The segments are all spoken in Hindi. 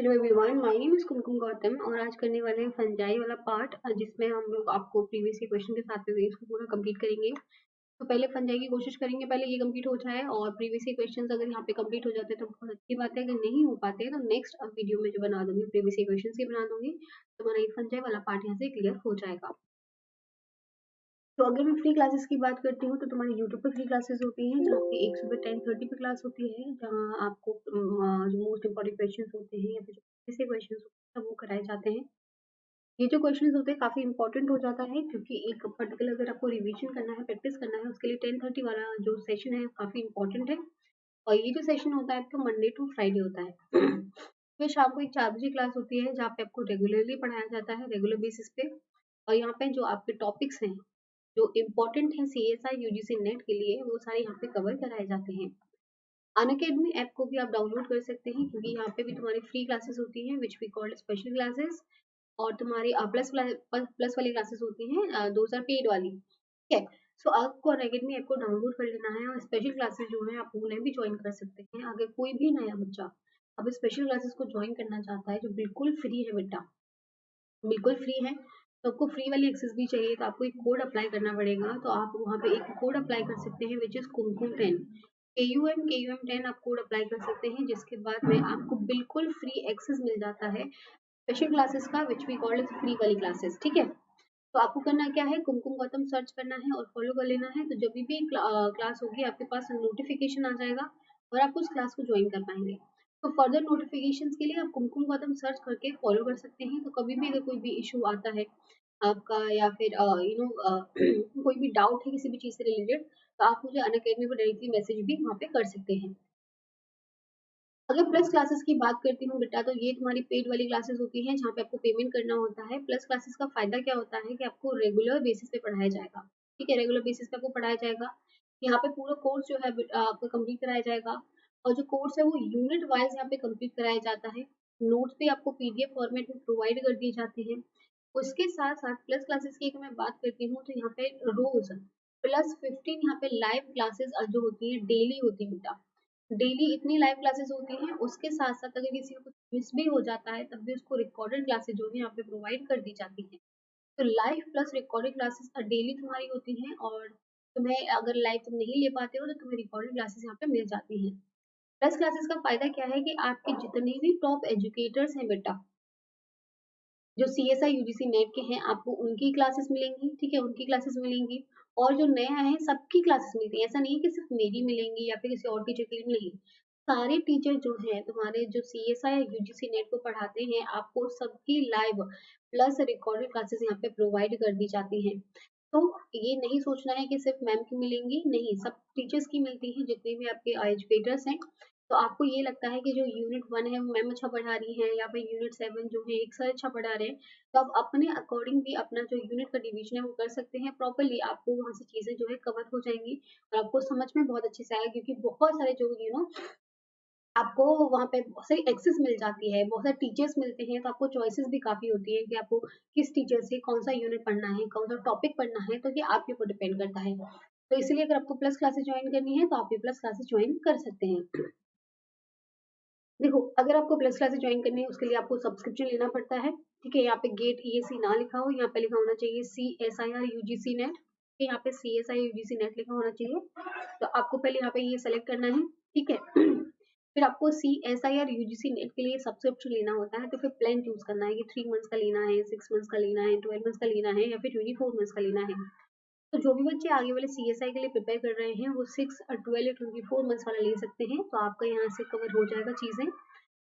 Hello everyone, my name is Kumkum Gautam और आज करने वाले हैं फंजाई वाला पार्ट जिसमें हम लोग आपको प्रीवियस के क्वेश्चन के साथ में इसको पूरा कंप्लीट करेंगे। तो पहले फंजाई की कोशिश करेंगे, पहले ये कंप्लीट हो जाए और प्रीवियस के क्वेश्चंस अगर यहाँ पे कंप्लीट हो जाते हैं तो बहुत अच्छी बात है। अगर नहीं हो पाते हैं तो नेक्स्ट वीडियो में जो बना दूंगी प्रीवियस के क्वेश्चन ही बना दूंगी, तो हमारा ये फंजाई वाला पार्ट यहाँ से क्लियर हो जाएगा। तो अगर मैं फ्री क्लासेस की बात करती हूँ तो तुम्हारी यूट्यूब पे फ्री क्लासेस होती हैं, जहाँ पे एक सुबह 10:30 पे क्लास होती है, जहाँ आपको जो मोस्ट इंपॉर्टेंट क्वेश्चन होते हैं या फिर जो ऐसे क्वेश्चन होते हैं वो कराए जाते हैं। ये जो क्वेश्चन होते हैं काफी इंपॉर्टेंट हो जाता है, क्योंकि एक पर्टिकुलर अगर आपको रिवीजन करना है, प्रैक्टिस करना है, उसके लिए 10:30 वाला जो सेशन है काफी इंपॉर्टेंट है। और ये जो सेशन होता है आपका मंडे टू फ्राइडे होता है। फिर शाम को एक 4 बजे क्लास होती है, जहाँ पे आपको रेगुलरली पढ़ाया जाता है, रेगुलर बेसिस पे। और यहाँ पे जो आपके टॉपिक्स हैं जो इम्पोर्टेंट है CSI UGC नेट के लिए, वो सारे यहाँ पे कवर कराए जाते हैं। अनअकैडमी ऐप को भी आप डाउनलोड कर सकते हैं, क्योंकि यहाँ पे भी तुम्हारी फ्री क्लासेस होती हैं which we called special classes. और तुम्हारी प्लस वाली क्लासेस होती हैं, दोज आर पेड वाली, ठीक है। सो आपको अनअकैडमी ऐप को डाउनलोड कर लेना है और स्पेशल क्लासेस जो है आप उन्हें भी ज्वाइन कर सकते हैं। अगर कोई भी नया बच्चा अब स्पेशल क्लासेस को ज्वाइन करना चाहता है, जो बिल्कुल फ्री है बेटा, बिल्कुल फ्री है, तो आपको फ्री वाली एक्सेस भी चाहिए, तो आपको एक कोड अप्लाई करना पड़ेगा। तो आप वहाँ पे एक कोड अप्लाई कर सकते हैं विच इज कुमकुम 10, KUM 10 आप कोड अप्लाई कर सकते हैं, जिसके बाद में आपको बिल्कुल फ्री एक्सेस मिल जाता है स्पेशल क्लासेस का, विच वी कॉल्ड फ्री वाली क्लासेस, ठीक है। तो आपको करना क्या है, कुमकुम गौतम सर्च करना है और फॉलो कर लेना है। तो जब भी क्लास होगी आपके पास नोटिफिकेशन आ जाएगा और आप उस क्लास को ज्वाइन कर पाएंगे। तो फर्दर नोटिफिकेशंस के लिए आप कुमकुम गौतम सर्च करके फॉलो कर सकते हैं। तो कभी भी अगर कोई भी इशू आता है आपका, या फिर कोई भी डाउट है किसी भी चीज से रिलेटेड, तो आप मुझे अनअकैडमी पर डायरेक्टली मैसेज भी वहाँ पे कर सकते हैं। अगर प्लस क्लासेस की बात करती हूँ बेटा, तो ये तुम्हारी पेड वाली क्लासेस होती हैं, जहाँ पे आपको पेमेंट करना होता है। प्लस क्लासेस का फायदा क्या होता है कि आपको रेगुलर बेसिस पे पढ़ाया जाएगा, ठीक है, रेगुलर बेसिस पे आपको पढ़ाया जाएगा। यहाँ पे पूरा कोर्स जो है आपको कंप्लीट कराया जाएगा, और जो कोर्स है वो यूनिट वाइज यहाँ पे कंप्लीट कराया जाता है। नोट्स भी आपको PDF फॉर्मेट में प्रोवाइड कर दिए जाते हैं। उसके साथ साथ प्लस क्लासेस की अगर मैं बात करती हूँ, तो यहाँ पे रोज +15 यहाँ पे लाइव क्लासेस जो होती है डेली होती है बेटा, डेली इतनी लाइव क्लासेस होती हैं। उसके साथ साथ अगर किसी को कुछ मिस भी हो जाता है, तब भी उसको रिकॉर्डेड क्लासेस जो है यहाँ पे प्रोवाइड कर दी जाती है। तो live plus recorded classes daily तुम्हारी होती हैं, और तुम्हें अगर लाइव तुम नहीं ले पाते हो तो तुम्हें रिकॉर्डेड क्लासेस यहाँ पे मिल जाती हैं। प्लस क्लासेस का फायदा क्या है कि आपके जितने भी टॉप एजुकेटर्स हैं बेटा, जो CSI UGC नेट के हैं, आपको उनकी क्लासेस मिलेंगी, ठीक है, उनकी क्लासेस मिलेंगी। और जो नया है सबकी क्लासेस मिलती है, ऐसा नहीं है कि सिर्फ मेरी मिलेंगी या फिर किसी और टीचर की नहीं। सारे टीचर जो हैं तुम्हारे, जो CSI या UGC नेट को पढ़ाते हैं, आपको सबकी लाइव प्लस रिकॉर्डेड क्लासेस यहाँ पे प्रोवाइड कर दी जाती हैं। तो ये नहीं सोचना है कि सिर्फ मैम की मिलेंगी, नहीं, सब टीचर्स की मिलती है, जितने भी आपके एजुकेटर्स हैं। तो आपको ये लगता है कि जो यूनिट 1 है वो मैम अच्छा पढ़ा रही है, या फिर यूनिट 7 जो है एक सर अच्छा पढ़ा रहे हैं, तो आप अपने अकॉर्डिंग भी अपना जो यूनिट का डिवीजन है वो कर सकते हैं प्रॉपरली। आपको वहाँ से चीजें जो है कवर हो जाएंगी और आपको समझ में बहुत अच्छे से आएगा, क्योंकि बहुत सारे जो आपको वहाँ पे बहुत सारी एक्सेस मिल जाती है, बहुत सारे टीचर्स मिलते हैं, तो आपको चॉइसेस भी काफी होती है कि आपको किस टीचर से कौन सा यूनिट पढ़ना है, कौन सा टॉपिक पढ़ना है, तो ये आपके ऊपर डिपेंड करता है। तो इसलिए अगर आपको प्लस क्लासेस ज्वाइन करनी है तो आप ये प्लस क्लासेस ज्वाइन कर सकते हैं। देखो, अगर आपको प्लस क्लासेस ज्वाइन करनी है उसके लिए आपको सब्सक्रिप्शन लेना पड़ता है, ठीक है। यहाँ पे गेट EAC ना लिखा हो, यहाँ पे लिखा होना चाहिए CSIR UGC नेट, यहाँ पे CSI UGC नेट लिखा होना चाहिए। तो आपको पहले यहाँ पे ये सेलेक्ट करना है, ठीक है। फिर आपको CSIR UGC नेट के लिए सब्सक्रिप्शन लेना होता है, तो फिर प्लान चूज करना है कि 3 मंथ्स का लेना है, 6 मंथ्स का लेना है, 12 मंथ्स का लेना है, या फिर 24 मंथ्स का लेना है। तो जो भी बच्चे आगे वाले CSI के लिए प्रिपेयर कर रहे हैं वो 6 और 12 या 24 मंथ्स वाला ले सकते हैं, तो आपका यहाँ से कवर हो जाएगा चीजें।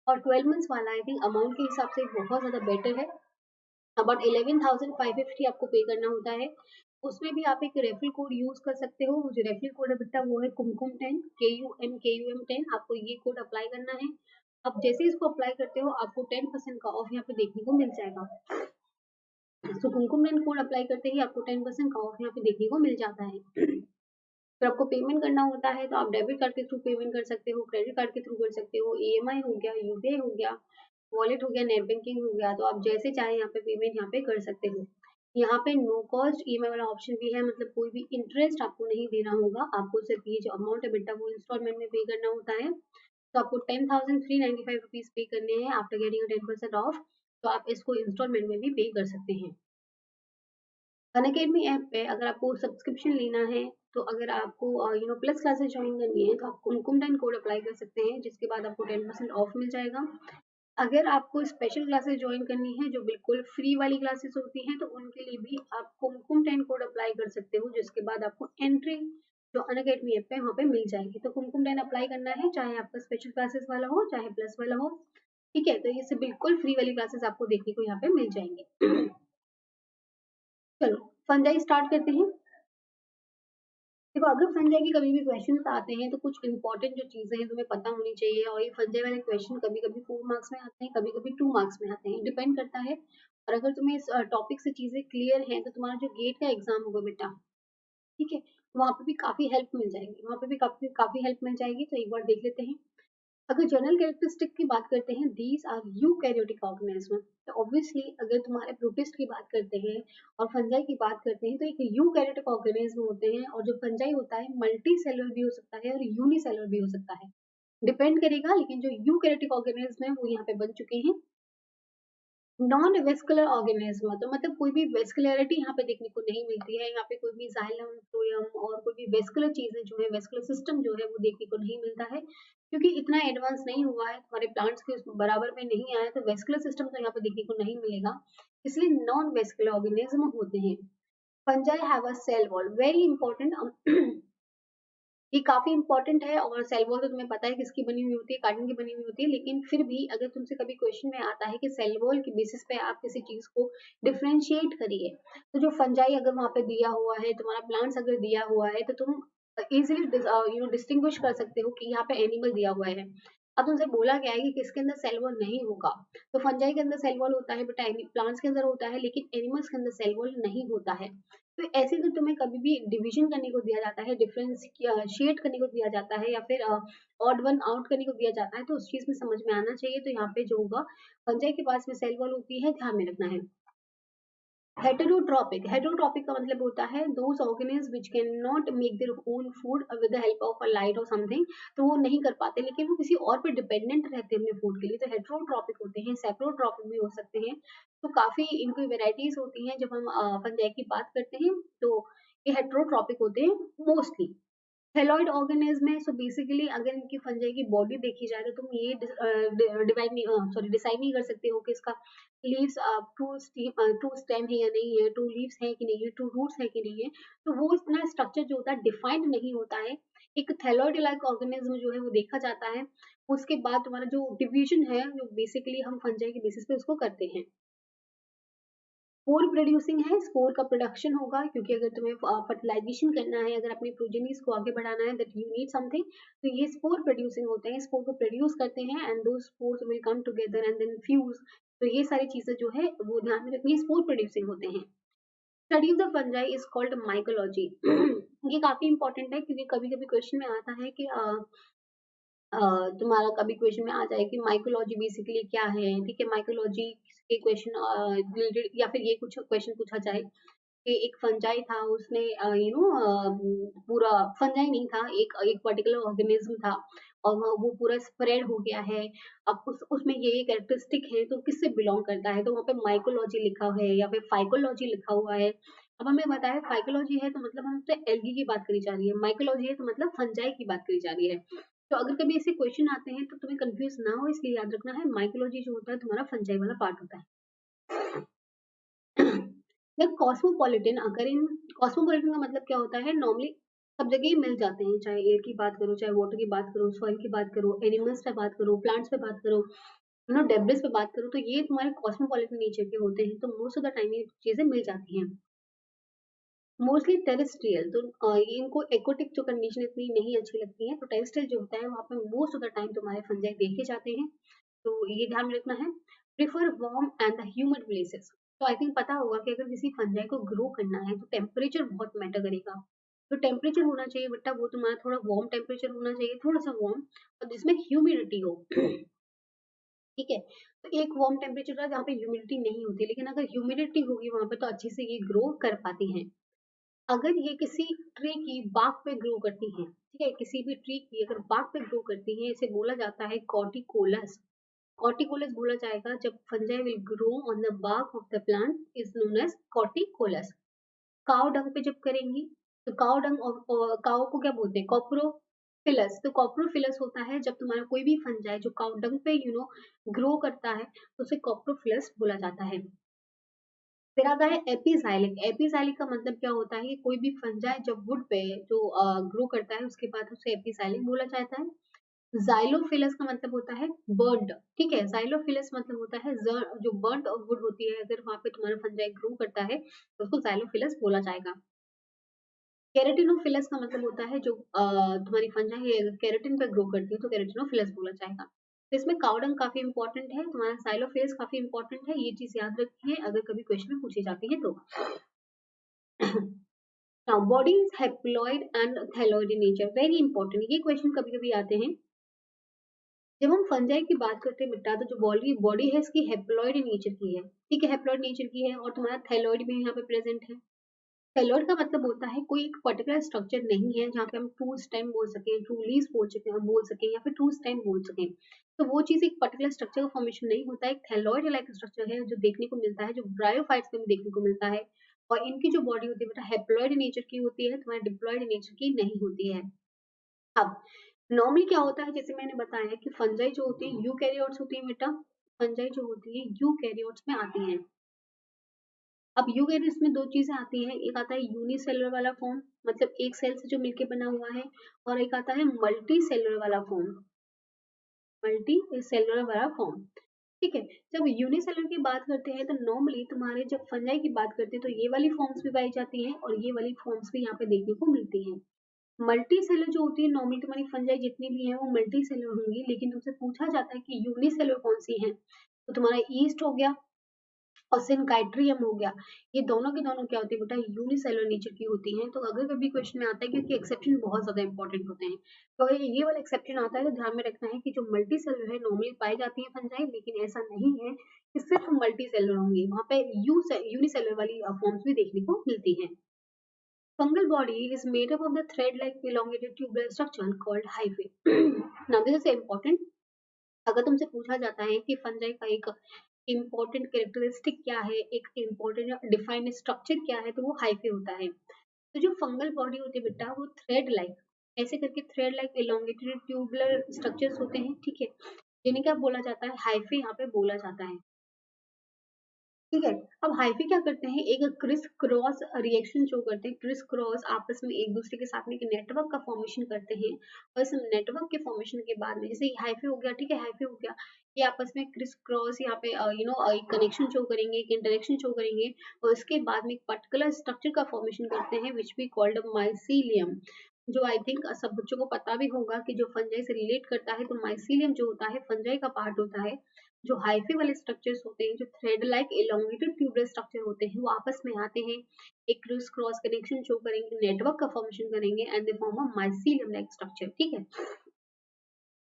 और 12 मंथ्स वाला आई थिंक अमाउंट के हिसाब से बहुत ज्यादा बेटर है, अबाउट 11,550 आपको पे करना होता है। उसमें भी आप एक रेफरल कोड यूज कर सकते हो, जो रेफरल कोड है बेटा वो है कुमकुम 10, KUM 10। आपको ये कोड अप्लाई करना है। अब जैसे ही इसको अप्लाई करते हो आपको 10% का ऑफ यहाँ पे देखने को मिल जाएगा। तो कुमकुम 10 कोड अप्लाई करते ही आपको 10% का ऑफ यहाँ पे देखने को मिल जाता है। फिर आपको पेमेंट करना होता है, तो आप डेबिट कार्ड के थ्रू पेमेंट कर सकते हो, क्रेडिट कार्ड के थ्रू कर सकते हो, EMI हो गया, UPI हो गया, वॉलेट हो गया, नेट बैंकिंग हो गया। तो आप जैसे चाहे यहाँ पे पेमेंट यहाँ पे कर सकते हो। यहाँ पे नो कॉस्ट EMI वाला ऑप्शन भी है, मतलब कोई भी इंटरेस्ट आपको नहीं देना होगा, आपको सिर्फ ये जो अमाउंट है बेटा वो इंस्टॉलमेंट में पे करना होता है। तो आपको 10,395 पे करने हैं आफ्टर गेटिंग 10% ऑफ। तो आप इसको इंस्टॉलमेंट में भी पे कर सकते हैं। अनअकैडमी ऐप पे अगर आपको सब्सक्रिप्शन लेना है, तो अगर आपको प्लस क्लासेस ज्वाइन करनी है, तो आप कुमकुम10 कोड अप्लाई कर सकते हैं, जिसके बाद आपको 10% ऑफ मिल जाएगा। अगर आपको स्पेशल क्लासेस ज्वाइन करनी है जो बिल्कुल फ्री वाली क्लासेस होती हैं, तो उनके लिए भी आप कुमकुम10 कोड अप्लाई कर सकते हो, जिसके बाद आपको एंट्री जो अनअकैडमी ऐप पे वहाँ पे मिल जाएगी। तो कुमकुम10 अप्लाई करना है, चाहे आपका स्पेशल क्लासेस वाला हो चाहे प्लस वाला हो। ठीक है, तो ये बिल्कुल फ्री वाली क्लासेस आपको देखने को यहाँ पे मिल जाएंगे। चलो फंजाई स्टार्ट करते हैं। देखो, अगर फंजाई के कभी भी क्वेश्चन आते हैं, तो कुछ इंपॉर्टेंट जो चीजें हैं तुम्हें पता होनी चाहिए। और ये फंजाई वाले क्वेश्चन कभी कभी 4 मार्क्स में आते हैं, कभी कभी 2 मार्क्स में आते हैं, डिपेंड करता है। और अगर तुम्हें इस टॉपिक से चीजें क्लियर हैं, तो तुम्हारा जो गेट का एग्जाम होगा बेटा, ठीक है, वहां पे भी काफी हेल्प मिल जाएगी, वहां पे भी काफी काफी हेल्प मिल जाएगी। तो एक बार देख लेते हैं। अगर जनरल कैरेक्टरिस्टिक की बात करते हैं, दीज आर यूकैरियोटिक ऑर्गेनिज्म। तो ऑब्वियसली अगर तुम्हारे प्रोटिस्ट की बात करते हैं और फंजाई की बात करते हैं, तो एक यूकैरियोटिक ऑर्गेनिज्म होते हैं, और जो फंजाई होता है मल्टी सेलुलर भी हो सकता है और यूनिसेलुलर भी हो सकता है, डिपेंड करेगा। लेकिन जो यूकैरियोटिक ऑर्गेनिज्म है वो यहाँ पे बन चुके हैं। नॉन वेस्कुलर ऑर्गेनिज्म, तो मतलब कोई भी वेस्कुलरिटी यहाँ पे देखने को नहीं मिलती है। यहाँ पे कोई भी जाइलम, फ्लोएम और कोई भी वेस्कुलर चीजें जो है, वेस्कुलर सिस्टम जो है वो देखने को नहीं मिलता है, क्योंकि इतना एडवांस नहीं हुआ है, हमारे प्लांट्स के बराबर में नहीं आया, तो वेस्कुलर सिस्टम तो यहाँ पे देखने को नहीं मिलेगा, इसलिए नॉन वेस्कुलर ऑर्गेनिज्म होते हैं। Fungi have a cell wall, very important. ये काफी इंपॉर्टेंट है। और सेल वॉल तो तुम्हें पता है किसकी बनी हुई होती है, कार्बन की बनी हुई होती है। लेकिन फिर भी अगर तुमसे कभी क्वेश्चन में आता है कि सेल वॉल के बेसिस पे आप किसी चीज को डिफरेंशिएट करिए, तो जो फंजाई अगर वहां पे दिया हुआ है, तुम्हारा प्लांट्स अगर दिया हुआ है, तो तुम इजिली डिस्टिंग्विश कर सकते हो कि यहाँ पे एनिमल दिया हुआ है। अब तुमसे बोला गया है कि किसके अंदर सेल वॉल नहीं होगा, तो फंजाई के अंदर सेल वॉल होता है बेटा, प्लांट्स के अंदर होता है, लेकिन एनिमल्स के अंदर सेल वॉल नहीं होता है। तो ऐसे तो तुम्हें कभी भी डिवीजन करने को दिया जाता है, डिफरेंशिएट करने को दिया जाता है, या फिर ऑड वन आउट करने को दिया जाता है, तो उस चीज में समझ में आना चाहिए। तो यहाँ पे जो होगा, फंजाई के पास में सेल वॉल होती है, ध्यान में रखना है। हेटेरोट्रॉपिक, हेटेरोट्रॉपिक का मतलब होता है those organism which can not make their own food with the help of a light और समथिंग। तो वो नहीं कर पाते, लेकिन वो किसी और पे डिपेंडेंट रहते हैं अपने फूड के लिए, तो हेटेरोट्रॉपिक होते हैं। सेप्रोट्रॉपिक भी हो सकते हैं। तो काफी इनकी वेराइटीज होती हैं। जब हम फंजाई की बात करते हैं, तो ये हेटेरोट्रॉपिक होते हैं मोस्टली। थैलॉइड ऑर्गेनिज्म है, सो बेसिकली अगर इनकी फंजाई की बॉडी देखी जाए, तो तुम ये डिवाइड नहीं, सॉरी, डिसाइड नहीं कर सकते हो कि इसका लीव्स टू स्टेम है या नहीं है, टू लीव्स है कि नहीं है, टू रूट्स है कि नहीं है। तो वो इतना स्ट्रक्चर जो होता है डिफाइंड नहीं होता है। एक थैलॉइड लाइक ऑर्गेनिज्म जो है वो देखा जाता है। उसके बाद तुम्हारा जो डिवीजन है, जो बेसिकली हम फंजाई के बेसिस पे उसको करते हैं। स्पोर प्रोड्यूसिंग है, स्पोर का प्रोडक्शन होगा, क्योंकि अगर तुम्हें फर्टिलाइजेशन करना है, अगर अपनी प्रोजेनीज को आगे बढ़ाना है, दैट यू नीड समथिंग, तो ये स्पोर प्रोड्यूसिंग होते हैं, स्पोर को प्रोड्यूस करते हैं, एंड दो spores will come together and then fuse. तो ये सारी चीजें जो है वो ध्यान में रखनी, स्पोर प्रोड्यूसिंग होते हैं। Study of the fungi is called mycology. ये काफी इंपॉर्टेंट है, क्योंकि कभी कभी क्वेश्चन में आता है कि तुम्हारा कभी क्वेश्चन में आ जाए कि माइकोलॉजी बेसिकली क्या है। ठीक है, माइकोलॉजी के क्वेश्चन रिलेटेड, या फिर ये कुछ क्वेश्चन पूछा जाए कि एक फंजाई था, उसने पूरा फंजाई नहीं था, एक एक पर्टिकुलर ऑर्गेनिज्म था, और वो पूरा स्प्रेड हो गया है। अब उसमें ये कैरेक्टरिस्टिक है, तो किससे बिलोंग करता है, तो वहाँ पे माइकोलॉजी लिखा है या फिर फाइकोलॉजी लिखा हुआ है। अब हमें बताया फाइकोलॉजी है, तो मतलब हमसे एल्गी की बात करी जा रही है, माइकोलॉजी है तो मतलब फंजाई की बात करी जा रही है। तो अगर कभी ऐसे क्वेश्चन आते हैं, तो तुम्हें कंफ्यूज ना हो, इसलिए याद रखना है माइकोलॉजी जो होता है तुम्हारा फंजाई वाला पार्ट होता है। कॉस्मोपॉलिटन, अगर इन कॉस्मोपॉलिटन का मतलब क्या होता है, नॉर्मली सब जगह ही मिल जाते हैं, चाहे एयर की बात करो, चाहे वाटर की बात करो, सॉइल की बात करो, एनिमल्स पे बात करो, प्लांट्स पे बात करो, डेब्रिस पे बात करो, तो ये तुम्हारे कॉस्मोपॉलिटन नेचर के होते हैं। तो मोस्ट ऑफ द टाइम ये चीजें मिल जाती हैं। मोस्टली टेरेस्ट्रियल, तो ये इनको एक्वाटिक जो कंडीशन इतनी नहीं अच्छी लगती है, तो टेरेस्ट्रियल जो होता है वहाँ पे मोस्ट ऑफ द टाइम तुम्हारे फंजाई देखे जाते हैं। तो ये ध्यान में रखना है। Prefer warm and the humid places, तो आई थिंक पता होगा कि अगर किसी फंजाई को ग्रो करना है, तो टेम्परेचर बहुत मैटर करेगा। तो टेम्परेचर होना चाहिए बेटा, वो तुम्हारा थोड़ा वार्म टेम्परेचर होना चाहिए, थोड़ा सा वार्म, और जिसमें ह्यूमिडिटी हो। ठीक है, तो एक वार्म टेम्परेचर का जहाँ पे ह्यूमिडिटी नहीं होती, लेकिन अगर ह्यूमिडिटी होगी वहां पे, तो अच्छे से ये ग्रो कर पाती हैं। अगर ये किसी ट्री की बाग पे ग्रो करती हैं, ठीक है, किसी भी ट्री की अगर बाग पे ग्रो करती है, इसे बोला जाता है कॉर्टिकोलस। कॉर्टिकोलस बोला जाएगा जब fungi will grow on the bark of the plant is known as corticolous. Cow dung पे जब करेंगी तो काव डंग और काव को क्या बोलते हैं, कॉप्रोफिलस। तो कॉप्रोफिलस होता है जब तुम्हारा कोई भी फंजाई जो काव डंग पे ग्रो करता है तो उसे कॉप्रोफिलस बोला जाता है। फिर आता है एपिजाइलिक। एपिजाइलिक का मतलब क्या होता है कि कोई भी फंजाई जब वुड पे जो ग्रो करता है उसके बाद उसे एपिजाइलिक बोला जाता है। जाइलोफिलस का मतलब होता है बर्न्ड। ठीक है, जाइलोफिलस मतलब होता है जो बर्न्ड वुड होती है, अगर वहां पे तुम्हारा फंजाई ग्रो करता है तो उसको जाइलोफिलस बोला जाएगा। केरेटिनोफिलस का मतलब होता है जो तुम्हारी फंजाई है अगर केरेटिन पे ग्रो करती है तो केरेटिनोफिलस बोला जाएगा। तो इसमें काउडंग काफी इंपॉर्टेंट है, तुम्हारा साइलोफिलस काफी इंपॉर्टेंट है, ये चीज याद रखिए अगर कभी क्वेश्चन में पूछी जाती है तो। Now body is haploid and thalloid in nature, very important, ये क्वेश्चन कभी कभी आते हैं। जब हम फंजाई की बात करते हैं बेटा तो जो बॉडी बॉडी है इसकी हेप्लॉइड नेचर की है। ठीक है, हेप्लॉइड नेचर की है और तुम्हारा थैलॉइड भी यहाँ पे प्रेजेंट है। थैलॉइड का मतलब होता है कोई एक पर्टिकुलर स्ट्रक्चर नहीं है जहाँ पे हम ट्रू स्टेम बोल सकें, ट्रू लीव्स बोल सकें या फिर ट्रू स्टेम बोल सकें। तो वो चीज एक पर्टिकुलर स्ट्रक्चर का फॉर्मेशन नहीं होता है, एक थैलॉइड लाइक स्ट्रक्चर है जो देखने को मिलता है, जो ब्रायोफाइट्स में भी देखने को मिलता है। और इनकी जो बॉडी होती है बेटा हेप्लॉइड नेचर की होती है, तुम्हारी डिप्लॉइड नेचर की नहीं होती है। अब नॉर्मली क्या होता है, जैसे मैंने बताया कि फंजाई जो होती है यूकैरियोट्स होती है बेटा, फंजाई जो होती है यूकैरियोट्स में आती है। अब यूकैरियोट्स में दो चीजें आती हैं, एक आता है यूनिसेलुलर वाला फॉर्म, मतलब एक सेल से जो मिलके बना हुआ है, और एक आता है मल्टी सेलुलर वाला फॉर्म, मल्टी सेलुलर वाला फॉर्म। ठीक है, जब यूनिसेलुलर की बात करते हैं तो नॉर्मली तुम्हारे जब फंजाई की बात करते हैं तो ये वाली फॉर्म्स भी पाई जाती हैं और ये वाली फॉर्म्स भी यहाँ पे देखने को मिलती हैं। मल्टी सेलर जो होती है नॉर्मली तुम्हारी फंजाई जितनी भी है वो मल्टी सेलर होंगी, लेकिन तुमसे पूछा जाता है कि यूनिसेलर कौन सी है, तो तुम्हारा ईस्ट हो गया और सिनकाइट्रियम हो गया। ये दोनों के दोनों क्या होती है बेटा, यूनिसेलर नेचर की होती हैं। तो अगर कभी क्वेश्चन में आता है क्योंकि एक्सेप्शन बहुत ज्यादा इंपॉर्टेंट होते हैं, तो अगर ये वाला एक्सेप्शन आता है तो ध्यान में रखना है कि जो मल्टी सेलर है नॉर्मली पाई जाती है फंजाई, लेकिन ऐसा नहीं है कि सिर्फ मल्टी सेलर होंगी, वहां पे यूनिसेलर वाली फॉर्म्स भी देखने को मिलती है। Fungal body is made up of the thread-like elongated tubular structure called hyphae. Now this is important. अगर तुमसे पूछा जाता है कि फंजाई का एक इम्पोर्टेंट कैरेक्टरिस्टिक क्या है, एक इम्पोर्टेंट डिफाइंड स्ट्रक्चर क्या है, तो वो हाइफे होता है। तो जो फंगल बॉडी होती है बेटा वो थ्रेड लाइक, ऐसे करके thread like elongated tubular structures होते हैं। ठीक है, जिन्हें क्या बोला जाता है, हाइफे यहाँ पे बोला जाता है। ठीक है, अब हाइफी क्या करते हैं, एक क्रिस क्रॉस रिएक्शन शो करते हैं, क्रिस क्रॉस आपस में एक दूसरे के साथ में एक नेटवर्क का फॉर्मेशन करते हैं। और इस नेटवर्क के फॉर्मेशन के बाद में जैसे हाइफी हो गया, ठीक है, हाइफी हो गया, ये आपस में क्रिस क्रॉस यहाँ पे एक कनेक्शन शो करेंगे, एक इंटरेक्शन शो करेंगे, और इसके बाद में एक पर्टिकुलर स्ट्रक्चर का फॉर्मेशन करते हैं विच बी कॉल्ड माइसीलियम। जो आई थिंक सब बच्चों को पता भी होगा कि जो फंजाई से रिलेट करता है, तो माइसीलियम जो होता है फंजाई का पार्ट होता है। जो हाइफी वाले स्ट्रक्चर्स होते हैं, जो thread like elongated tubular structure होते हैं, वो आपस में आते हैं, एक क्रिस क्रॉस कनेक्शन शो करेंगे, नेटवर्क का फॉर्मेशन करेंगे and they form a mycelium like structure. ठीक है,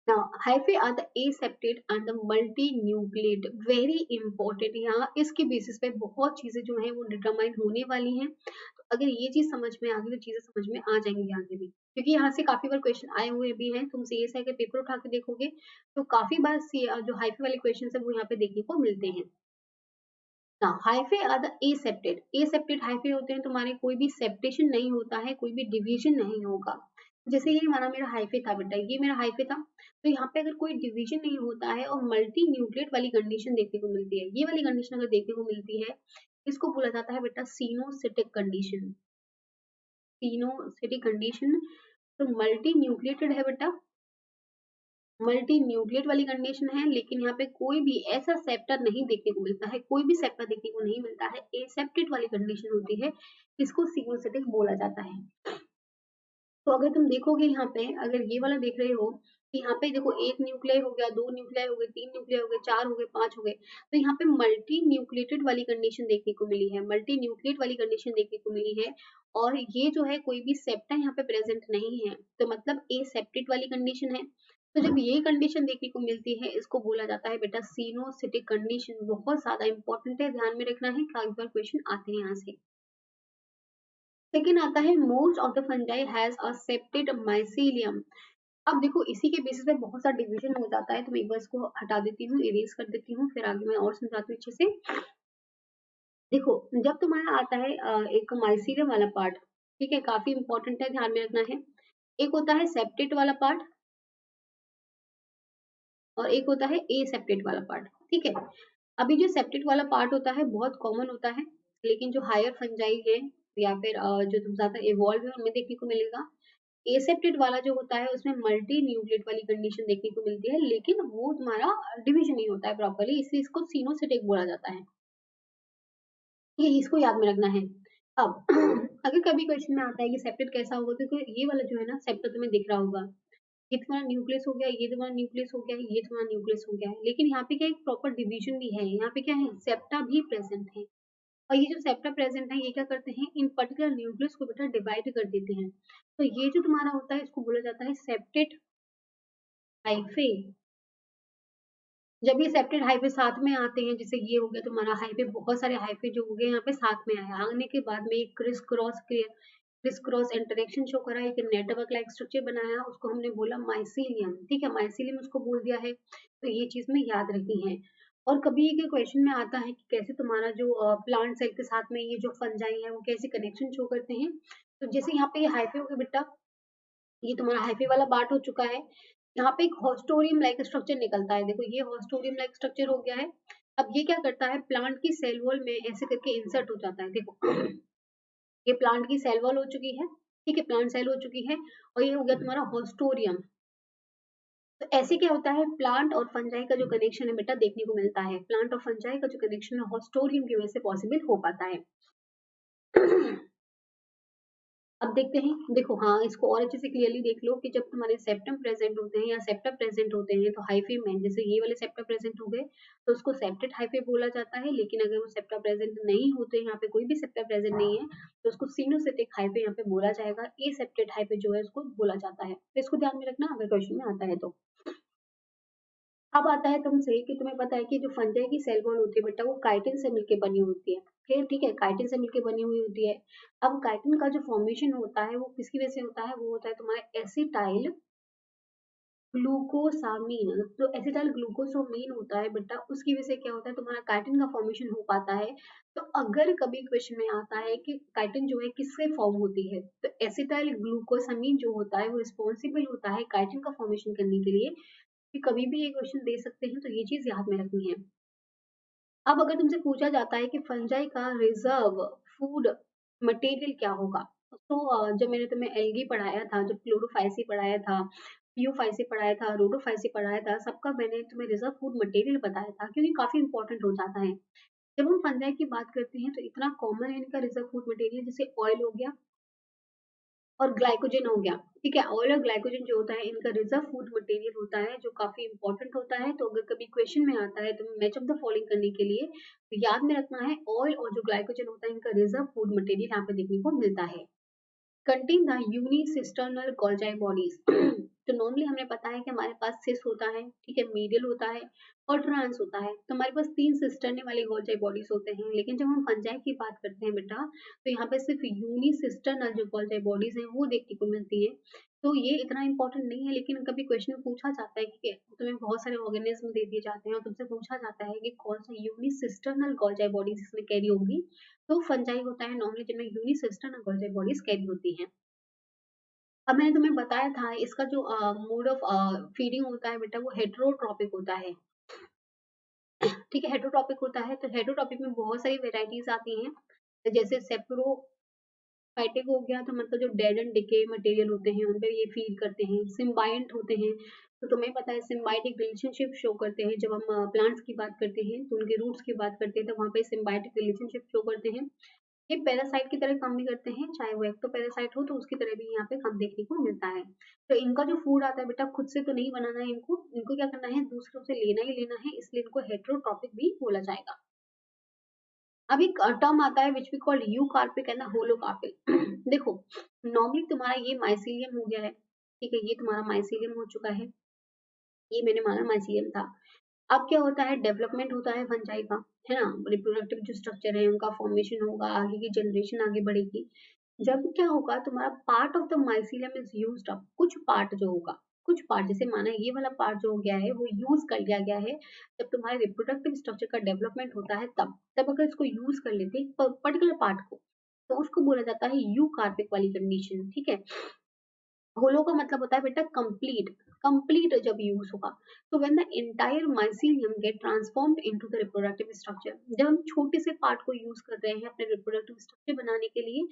now hyphae are the aseptate and the multinucleate, very important, यहाँ इसके बेसिस पे बहुत चीजें जो है वो डिटरमाइन होने वाली हैं। तो अगर ये चीज समझ में आ गई तो चीजें समझ में आ जाएंगी आगे भी, क्योंकि यहाँ से काफी बार क्वेश्चन आए हुए भी हैं, तुमसे ये के पेपर उठा के देखोगे तो काफी बार जो हाइफे वाले क्वेश्चन है वो यहाँ पे देखने को मिलते हैं। ना hyphae are the aseptate, aseptate hyphae होते हैं तुम्हारे, कोई भी सेप्टेशन नहीं होता है, कोई भी डिवीजन नहीं होगा। जैसे ये माना मेरा हाइफे था बेटा, ये मेरा हाइफे था, तो यहाँ पे अगर कोई डिवीजन नहीं होता है और मल्टी न्यूक्लिएट वाली कंडीशन देखने को मिलती है, ये वाली कंडीशन अगर देखने को मिलती है, इसको बोला जाता है बेटा सीनोसिटिक कंडीशन। सीनोसिटिक कंडीशन, तो मल्टी न्यूक्लिएटेड है बेटा, मल्टी न्यूक्लिएट वाली कंडीशन है, लेकिन यहाँ पे कोई भी ऐसा सेप्टर नहीं देखने को मिलता है, कोई भी सेप्टर देखने को नहीं मिलता है, एसेप्टेड वाली कंडीशन होती है, इसको सिग्मोसिटिक बोला जाता है। तो अगर तुम देखोगे यहाँ पे, अगर ये वाला देख रहे हो कि यहाँ पे देखो एक न्यूक्लियर हो गया, दो न्यूक्लियर हो गए, तीन न्यूक्लियर हो गए, चार हो गए, पांच हो गए, तो यहाँ पे मल्टी न्यूक्लिएटेड वाली कंडीशन देखने को मिली है, मल्टी न्यूक्लिएट वाली कंडीशन देखने को मिली है। और ये जो है कोई भी सेप्टा यहाँ पे प्रेजेंट नहीं है, तो मतलब ए सेप्टेड वाली कंडीशन है। तो जब ये कंडीशन देखने को मिलती है, इसको बोला जाता है बेटा सीनोसिटिक कंडीशन, बहुत ज्यादा इंपॉर्टेंट है, ध्यान में रखना है, काफी बार क्वेश्चन आते हैं यहाँ से। सेकेंड आता है most of the fungi has a septate mycelium. अब देखो इसी के बेसिस पे बहुत सारा डिवीजन हो जाता है, तो मैं एक बार इसको हटा देती हूँ, इरेज कर देती हूँ, फिर आगे मैं और समझाती हूँ अच्छे से। देखो जब तुम्हारा आता है एक माइसीलियम वाला पार्ट, ठीक है, काफी इंपॉर्टेंट है, ध्यान में रखना है। एक होता है सेप्टेट वाला पार्ट और एक होता है ए सेप्टेट वाला पार्ट, ठीक है। अभी जो सेप्टेट वाला पार्ट होता है बहुत कॉमन होता है, लेकिन जो हायर फंजाई है या फिर जो तुम ज्यादा इवॉल्व है उनमें देखने को मिलेगा। एसेप्टेड वाला जो होता है उसमें मल्टी न्यूक्लिएट वाली कंडीशन देखने को मिलती है, लेकिन वो तुम्हारा डिवीजन नहीं होता है प्रॉपरली, इसलिए इसको सीनोसिटिक बोला जाता है। ये इसको याद में रखना है। अब अगर कभी क्वेश्चन में आता है कि सेप्टेड कैसा होगा, तो ये वाला जो है ना सेप्टर तुम्हें दिख रहा होगा, ये तुम्हारा न्यूक्लियस हो गया, ये तुम्हारा न्यूक्लियस हो गया, ये तुम्हारा न्यूक्लियस हो गया है, लेकिन यहाँ पे क्या एक प्रॉपर डिवीजन भी है, यहाँ पे क्या है सेप्टा भी प्रेजेंट है। और ये जो सेप्टा प्रेजेंट है ये क्या करते हैं, इन पर्टिकुलर न्यूक्लियस को बेटा डिवाइड कर देते हैं। तो ये जो तुम्हारा होता है इसको बोला जाता है सेप्टेड हाइफे। जब ये सेप्टेड हाइफे साथ में आते हैं, जैसे ये हो गया तुम्हारा हाइफे, बहुत सारे हाइफे जो हो गए यहाँ पे साथ में आया, आने के बाद में एक क्रिस क्रॉस इंटरेक्शन शो करा, एक नेटवर्क लाइक स्ट्रक्चर बनाया, उसको हमने बोला माइसीलियम, ठीक है, माइसीलियम उसको बोल दिया है। तो ये चीज में याद रखनी है। और कभी ये क्वेश्चन में आता है कि कैसे तुम्हारा जो प्लांट सेल के साथ में ये जो फंजाई है वो कैसे कनेक्शन शो करते हैं। तो जैसे यहाँ पे ये हाइफे हो गया बेटा, ये तुम्हारा हाइफे वाला पार्ट हो चुका है। यहाँ पे एक हॉस्टोरियम लाइक स्ट्रक्चर निकलता है, देखो ये हॉस्टोरियम लाइक स्ट्रक्चर हो गया है। अब ये क्या करता है, प्लांट की सेल वॉल में ऐसे करके इंसर्ट हो जाता है, देखो ये प्लांट की सेल वॉल हो चुकी है, ठीक है, प्लांट सेल हो चुकी है, और ये हो गया तुम्हारा हॉस्टोरियम। तो ऐसे क्या होता है, प्लांट और फंजाई का जो कनेक्शन है बेटा देखने को मिलता है, प्लांट और फंजाई का जो कनेक्शन है हॉस्टोरियम की वजह से पॉसिबल हो पाता है। अब देखते हैं, देखो हाँ इसको और अच्छे से क्लियरली देख लो कि जब तुम्हारे सेप्टम प्रेजेंट होते हैं या सेप्टा प्रेजेंट होते हैं तो हाइफे में, जैसे ये वाले सेप्टा प्रेजेंट हो गए तो उसको सेप्टेड हाइफे बोला जाता है, लेकिन अगर वो सेप्टा प्रेजेंट नहीं होते, यहाँ पे कोई भी सेप्टा प्रेजेंट नहीं है, तो उसको सिनोसिटिक हाइफे यहाँ पे बोला जाएगा, ए सेप्टेड हाइफे जो है उसको बोला जाता है, तो इसको ध्यान में रखना अगर क्वेश्चन में आता है तो। अब आता है तुमसे कि तुम्हें पता है कि जो फंजाई की सेल वॉल होती है बेटा वो काइटिन से मिलकर बनी होती है, फिर ठीक है, काइटिन से मिलकर बनी हुई होती है। अब काइटिन का जो फॉर्मेशन होता है वो किसकी वजह से होता है, वो होता है तुम्हारा एसिटाइल ग्लूकोसामीन। तो एसिटाइल ग्लूकोसामीन होता है बेटा, उसकी वजह से क्या होता है तुम्हारा काइटिन का फॉर्मेशन हो पाता है। तो अगर कभी क्वेश्चन में आता है कि काइटिन जो है किससे फॉर्म होती है, तो एसिटाइल ग्लूकोसामीन जो होता है वो रिस्पॉन्सिबल होता है काइटिन का फॉर्मेशन करने के लिए, कि कभी भी ये क्वेश्चन दे सकते हैं, तो ये चीज याद में रखनी है। अब अगर तुमसे पूछा जाता है कि फंजाई का रिजर्व फूड मटेरियल क्या होगा, तो जब मैंने तुम्हें एल्गी पढ़ाया था, जब क्लोरोफाइसी पढ़ाया था, पियोफाइसी पढ़ाया था, रोडोफाइसी पढ़ाया था, सबका मैंने तुम्हें रिजर्व फूड मटेरियल बताया था, क्योंकि काफी इंपॉर्टेंट हो जाता है। जब हम फंजाई की बात करते हैं तो इतना कॉमन है इनका रिजर्व फूड मटेरियल, जैसे ऑयल हो गया और ग्लाइकोजन हो गया, ठीक है, ऑयल और ग्लाइकोजन जो होता है इनका रिजर्व फूड मटेरियल होता है, जो काफी इंपॉर्टेंट होता है। तो अगर कभी क्वेश्चन में आता है तो मैच ऑफ द फॉलोइंग करने के लिए तो याद में रखना है ऑयल और जो ग्लाइकोजन होता है इनका रिजर्व फूड मटेरियल यहाँ पे देखने को मिलता है। Contain the unicisternal Golgi bodies. तो नॉर्मली हमें पता है कि हमारे पास सिस होता है, ठीक है, मीडियल होता है और ट्रांस होता है, तो हमारे पास तीन सिस्टर्ने वाले गोल्जाई बॉडीज होते हैं, लेकिन जब हम फंजाई की बात करते हैं बेटा तो यहाँ पे सिर्फ यूनिसिस्टर्नल जो गोल्जाई बॉडीज हैं वो देखने को मिलती है। तो ये इतना इंपॉर्टेंट नहीं है, लेकिन कभी क्वेश्चन पूछा जाता है कि तुम्हें बहुत सारे ऑर्गेनिज्म दे दिए जाते हैं और तुमसे पूछा जाता है कि कौन सा यूनिसिस्टर्नल गोल्जाई बॉडीज इसमें कैरी होगी, तो फंजाई होता है नॉर्मली जिनमें यूनिसिस्टर्नल गोल्जाई बॉडीज कैरी होती हैं। अब मैंने तुम्हें बताया था इसका जो मोड ऑफ फीडिंग होता है बेटा वो हेटेरोट्रॉपिक होता है, ठीक है, हेटेरोट्रॉपिक होता है। तो हेटेरोट्रॉपिक में बहुत सारी वेराइटीज आती हैं, तो जैसे सेप्रोफाइटिक हो गया, तो मतलब जो डेड एंड डिके मटेरियल होते हैं उन पर ये फीड करते हैं। सिम्बायंट होते हैं, तो तुम्हें पता है सिम्बायोटिक रिलेशनशिप शो करते हैं, जब हम प्लांट्स की बात करते हैं तो उनके रूट्स की बात करते हैं तो वहाँ पे सिम्बायोटिक रिलेशनशिप शो करते हैं। ये पैरासाइट की तरह काम भी करते हैं, चाहे वो एक्टो पैरासाइट हो तो उसकी तरह भी यहाँ पे काम देखने को मिलता है। तो इनका जो फूड आता है बेटा खुद से तो नहीं बनाना है, इनको इनको क्या करना है, दूसरों से लेना ही लेना है, इसलिए इनको हेटेरोट्रॉपिक भी बोला जाएगा। अब एक टर्म आता है which we call eucarpic and holocarpic. देखो नॉर्मली तुम्हारा ये माइसीलियम हो गया है, ठीक है, ये तुम्हारा माइसीलियम हो चुका है, ये मैंने माना माइसीलियम था। अब क्या होता है, डेवलपमेंट होता है फंजाई का, है ना, रिप्रोडक्टिव जो स्ट्रक्चर है उनका फॉर्मेशन होगा, आगे की जनरेशन आगे बढ़ेगी। जब क्या होगा, तुम्हारा part of the mycelium is used up, कुछ पार्ट जो होगा, कुछ पार्ट, जैसे माना ये वाला पार्ट जो हो गया है वो यूज कर लिया गया है, जब तुम्हारे रिप्रोडक्टिव स्ट्रक्चर का डेवलपमेंट होता है तब अगर इसको यूज कर लेते हैं पर्टिकुलर पार्ट को, तो उसको बोला जाता है यू कार्पिक वाली कंडीशन, ठीक है। होलो का मतलब होता है बेटा कंप्लीट, कंप्लीट जब यूज होगा। तो when the entire mycelium get transformed into the reproductive structure, जब हम छोटे से पार्ट को यूज कर रहे हैं अपने रिप्रोडक्टिव स्ट्रक्चर बनाने के लिए,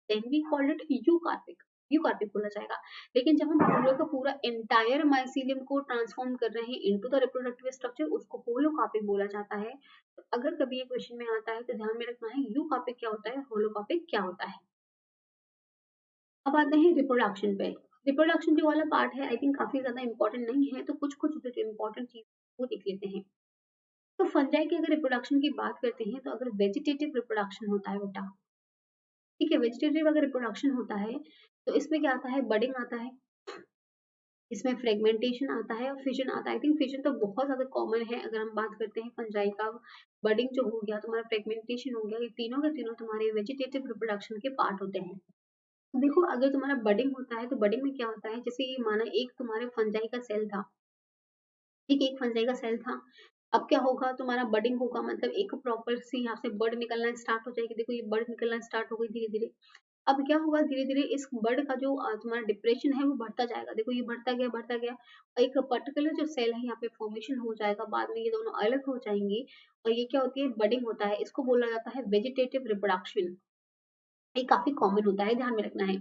then we called it eucarpic, eucarpic बोला जाएगा। लेकिन जब हम पूरे का पूरा एंटायर माइसीलियम को ट्रांसफॉर्म कर रहे हैं इनटू द रिप्रोडक्टिव स्ट्रक्चर, उसको होलोकार्पिक बोला जाता है। तो अगर कभी ये क्वेश्चन में आता है तो ध्यान में रखना है यूकार्पिक क्या होता है, होलोकार्पिक क्या होता है। अब आते हैं रिप्रोडक्शन पे। रिप्रोडक्शन जो वाला पार्ट है आई थिंक काफी ज्यादा इंपॉर्टेंट नहीं है, तो कुछ कुछ जो इंपॉर्टेंट चीज वो देख लेते हैं। तो फंजाई की अगर रिप्रोडक्शन की बात करते हैं, तो अगर वेजिटेटिव रिप्रोडक्शन होता है बेटा, ठीक है, वेजिटेटिव अगर रिप्रोडक्शन होता है तो इसमें क्या आता है, बडिंग आता है, इसमें फ्रेगमेंटेशन आता है और फिजन आता है। आई थिंक फिजन तो बहुत ज्यादा कॉमन है अगर हम बात करते हैं फंजाई का। बडिंग जो हो गया तुम्हारा, फ्रेगमेंटेशन हो गया, ये तीनों के तीनों तुम्हारे वेजिटेटिव रिप्रोडक्शन के पार्ट होते हैं। तो देखो अगर तुम्हारा बडिंग होता है तो बडिंग में क्या होता है, जैसे ये माना एक तुम्हारे फंजाई का सेल था, ठीक है, एक फंजाई का सेल था। अब क्या होगा, तुम्हारा बडिंग होगा, मतलब एक प्रॉपर सी यहाँ से बर्ड निकलना स्टार्ट हो जाएगी। देखो ये बर्ड निकलना स्टार्ट हो गई धीरे धीरे। अब क्या होगा, धीरे धीरे इस बर्ड का जो तुम्हारा डिप्रेशन है वो बढ़ता जाएगा। देखो ये बढ़ता गया बढ़ता गया, एक पर्टिकुलर जो सेल है यहाँ पे फॉर्मेशन हो जाएगा, बाद में ये दोनों अलग हो जाएंगे और ये क्या होती है, बडिंग होता है। इसको बोला जाता है वेजिटेटिव रिप्रोडक्शन। ये काफी कॉमन होता है, ध्यान में रखना है।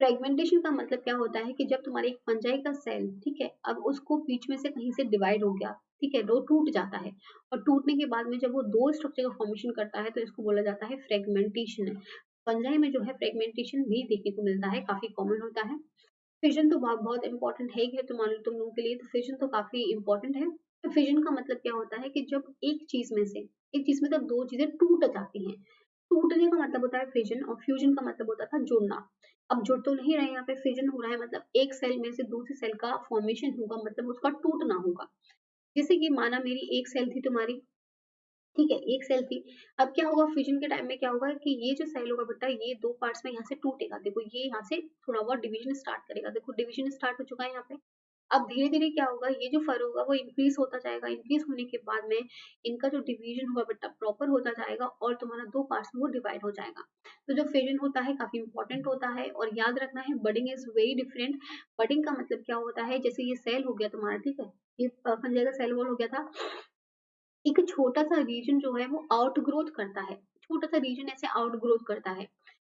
फ्रेगमेंटेशन का मतलब क्या होता है कि जब तुम्हारे एक फंजाई का सेल, ठीक है, अब उसको बीच में से कहीं से डिवाइड हो गया, ठीक है, वो टूट जाता है, और टूटने के बाद में जब वो दो स्ट्रक्चर का फॉर्मेशन करता है तो इसको बोला जाता है फ्रेगमेंटेशन। फंजाई में जो है फ्रेगमेंटेशन भी देखने को मिलता है, काफी कॉमन होता है। फिजन तो बहुत बहुत इंपॉर्टेंट है कि तुम लोगों के लिए, तो फिजन तो काफी इंपॉर्टेंट है। तो फिजन का मतलब क्या होता है कि जब एक चीज में तब दो चीजें टूट जाती हैं, टूटने का मतलब होता है फिजन, और फ्यूजन का मतलब होता था जुड़ना। अब जुड़ तो नहीं रहे, यहाँ पे फिजन हो रहा है, मतलब एक सेल में से दूसरे सेल का फॉर्मेशन होगा, मतलब उसका टूटना होगा। जैसे कि माना मेरी एक सेल थी तुम्हारी, ठीक है, एक सेल थी। अब क्या होगा, फ्यूजन के टाइम में क्या होगा कि ये जो सेल होगा बेटा, ये दो पार्ट्स में यहाँ से टूटेगा। देखो ये यहाँ से थोड़ा बहुत डिवीजन स्टार्ट करेगा, देखो डिवीजन स्टार्ट हो चुका है यहाँ पे। अब धीरे धीरे क्या होगा, ये जो फर होगा वो इंक्रीज होता जाएगा, इंक्रीज होने के बाद में इनका जो डिवीजन होगा बेटा प्रॉपर होता जाएगा और तुम्हारा दो पार्ट्स में वो डिवाइड हो जाएगा। तो जो फिजन होता है काफी इंपॉर्टेंट होता है, और याद रखना है budding is very different. Budding का मतलब क्या होता है, जैसे ये सेल हो गया तुम्हारा, ठीक है, ये फंजाई का सेल वॉल हो गया था, एक छोटा सा रीजन जो है वो आउटग्रोथ करता है, छोटा सा रीजन ऐसे आउटग्रोथ करता है।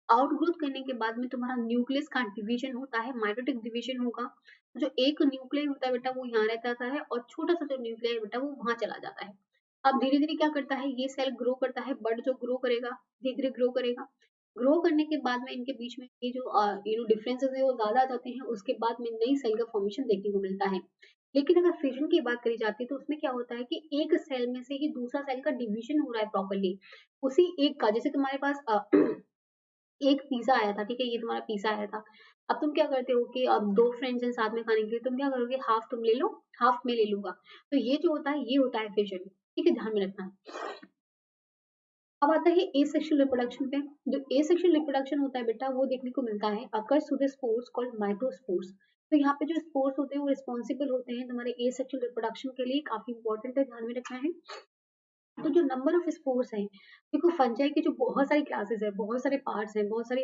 आउटग्रोथ करने के बाद में तुम्हारा न्यूक्लियस का डिवीजन होता है, माइटोटिक डिवीजन होगा। जो एक न्यूक्लियस होता है बेटा वो यहाँ रहता है, और छोटा सा जो न्यूक्लियस है बेटा वो वहां चला जाता है। अब धीरे धीरे क्या करता है, ये सेल ग्रो करता है, बर्ड जो ग्रो करेगा, धीरे धीरे ग्रो करेगा। ग्रो करने के बाद में इनके बीच में ये जो डिफरेंसेस है वो ज्यादा आ जाते हैं, उसके बाद में नई सेल का फॉर्मेशन देखने को मिलता है। लेकिन अगर फिजन की बात करी जाती है तो उसमें क्या होता है कि एक सेल में से ही दूसरा सेल का डिवीजन हो रहा है प्रॉपरली, उसी एक का। जैसे तुम्हारे पास एक पिज़्ज़ा आया था, ठीक है, ये तुम्हारा पिज़्ज़ा आया था। अब तुम क्या करते हो कि अब 2 फ्रेंड्स हैं साथ में खाने के लिए, तुम क्या करोगे, हाफ तुम ले लो, हाफ मैं ले लूँगा। तो ये जो होता है, ये होता है फिजन, ठीक है, ध्यान में रखना। अब आता है एसेक्सुअल रिप्रोडक्शन पे। जो एसेक्सुअल रिप्रोडक्शन होता है बेटा वो देखने को मिलता है occurs through the spores called mitospores. तो यहाँ पे जो स्पोर्स होते हैं वो रिस्पॉन्सिबल होते हैं तुम्हारे एसेक्सुअल रिप्रोडक्शन के लिए, काफी इंपॉर्टेंट है, ध्यान में रखना है। तो जो नंबर ऑफ स्पोर्स हैं, देखो फंजाई की जो बहुत सारी क्लासेस है, बहुत सारे पार्ट्स हैं, बहुत सारी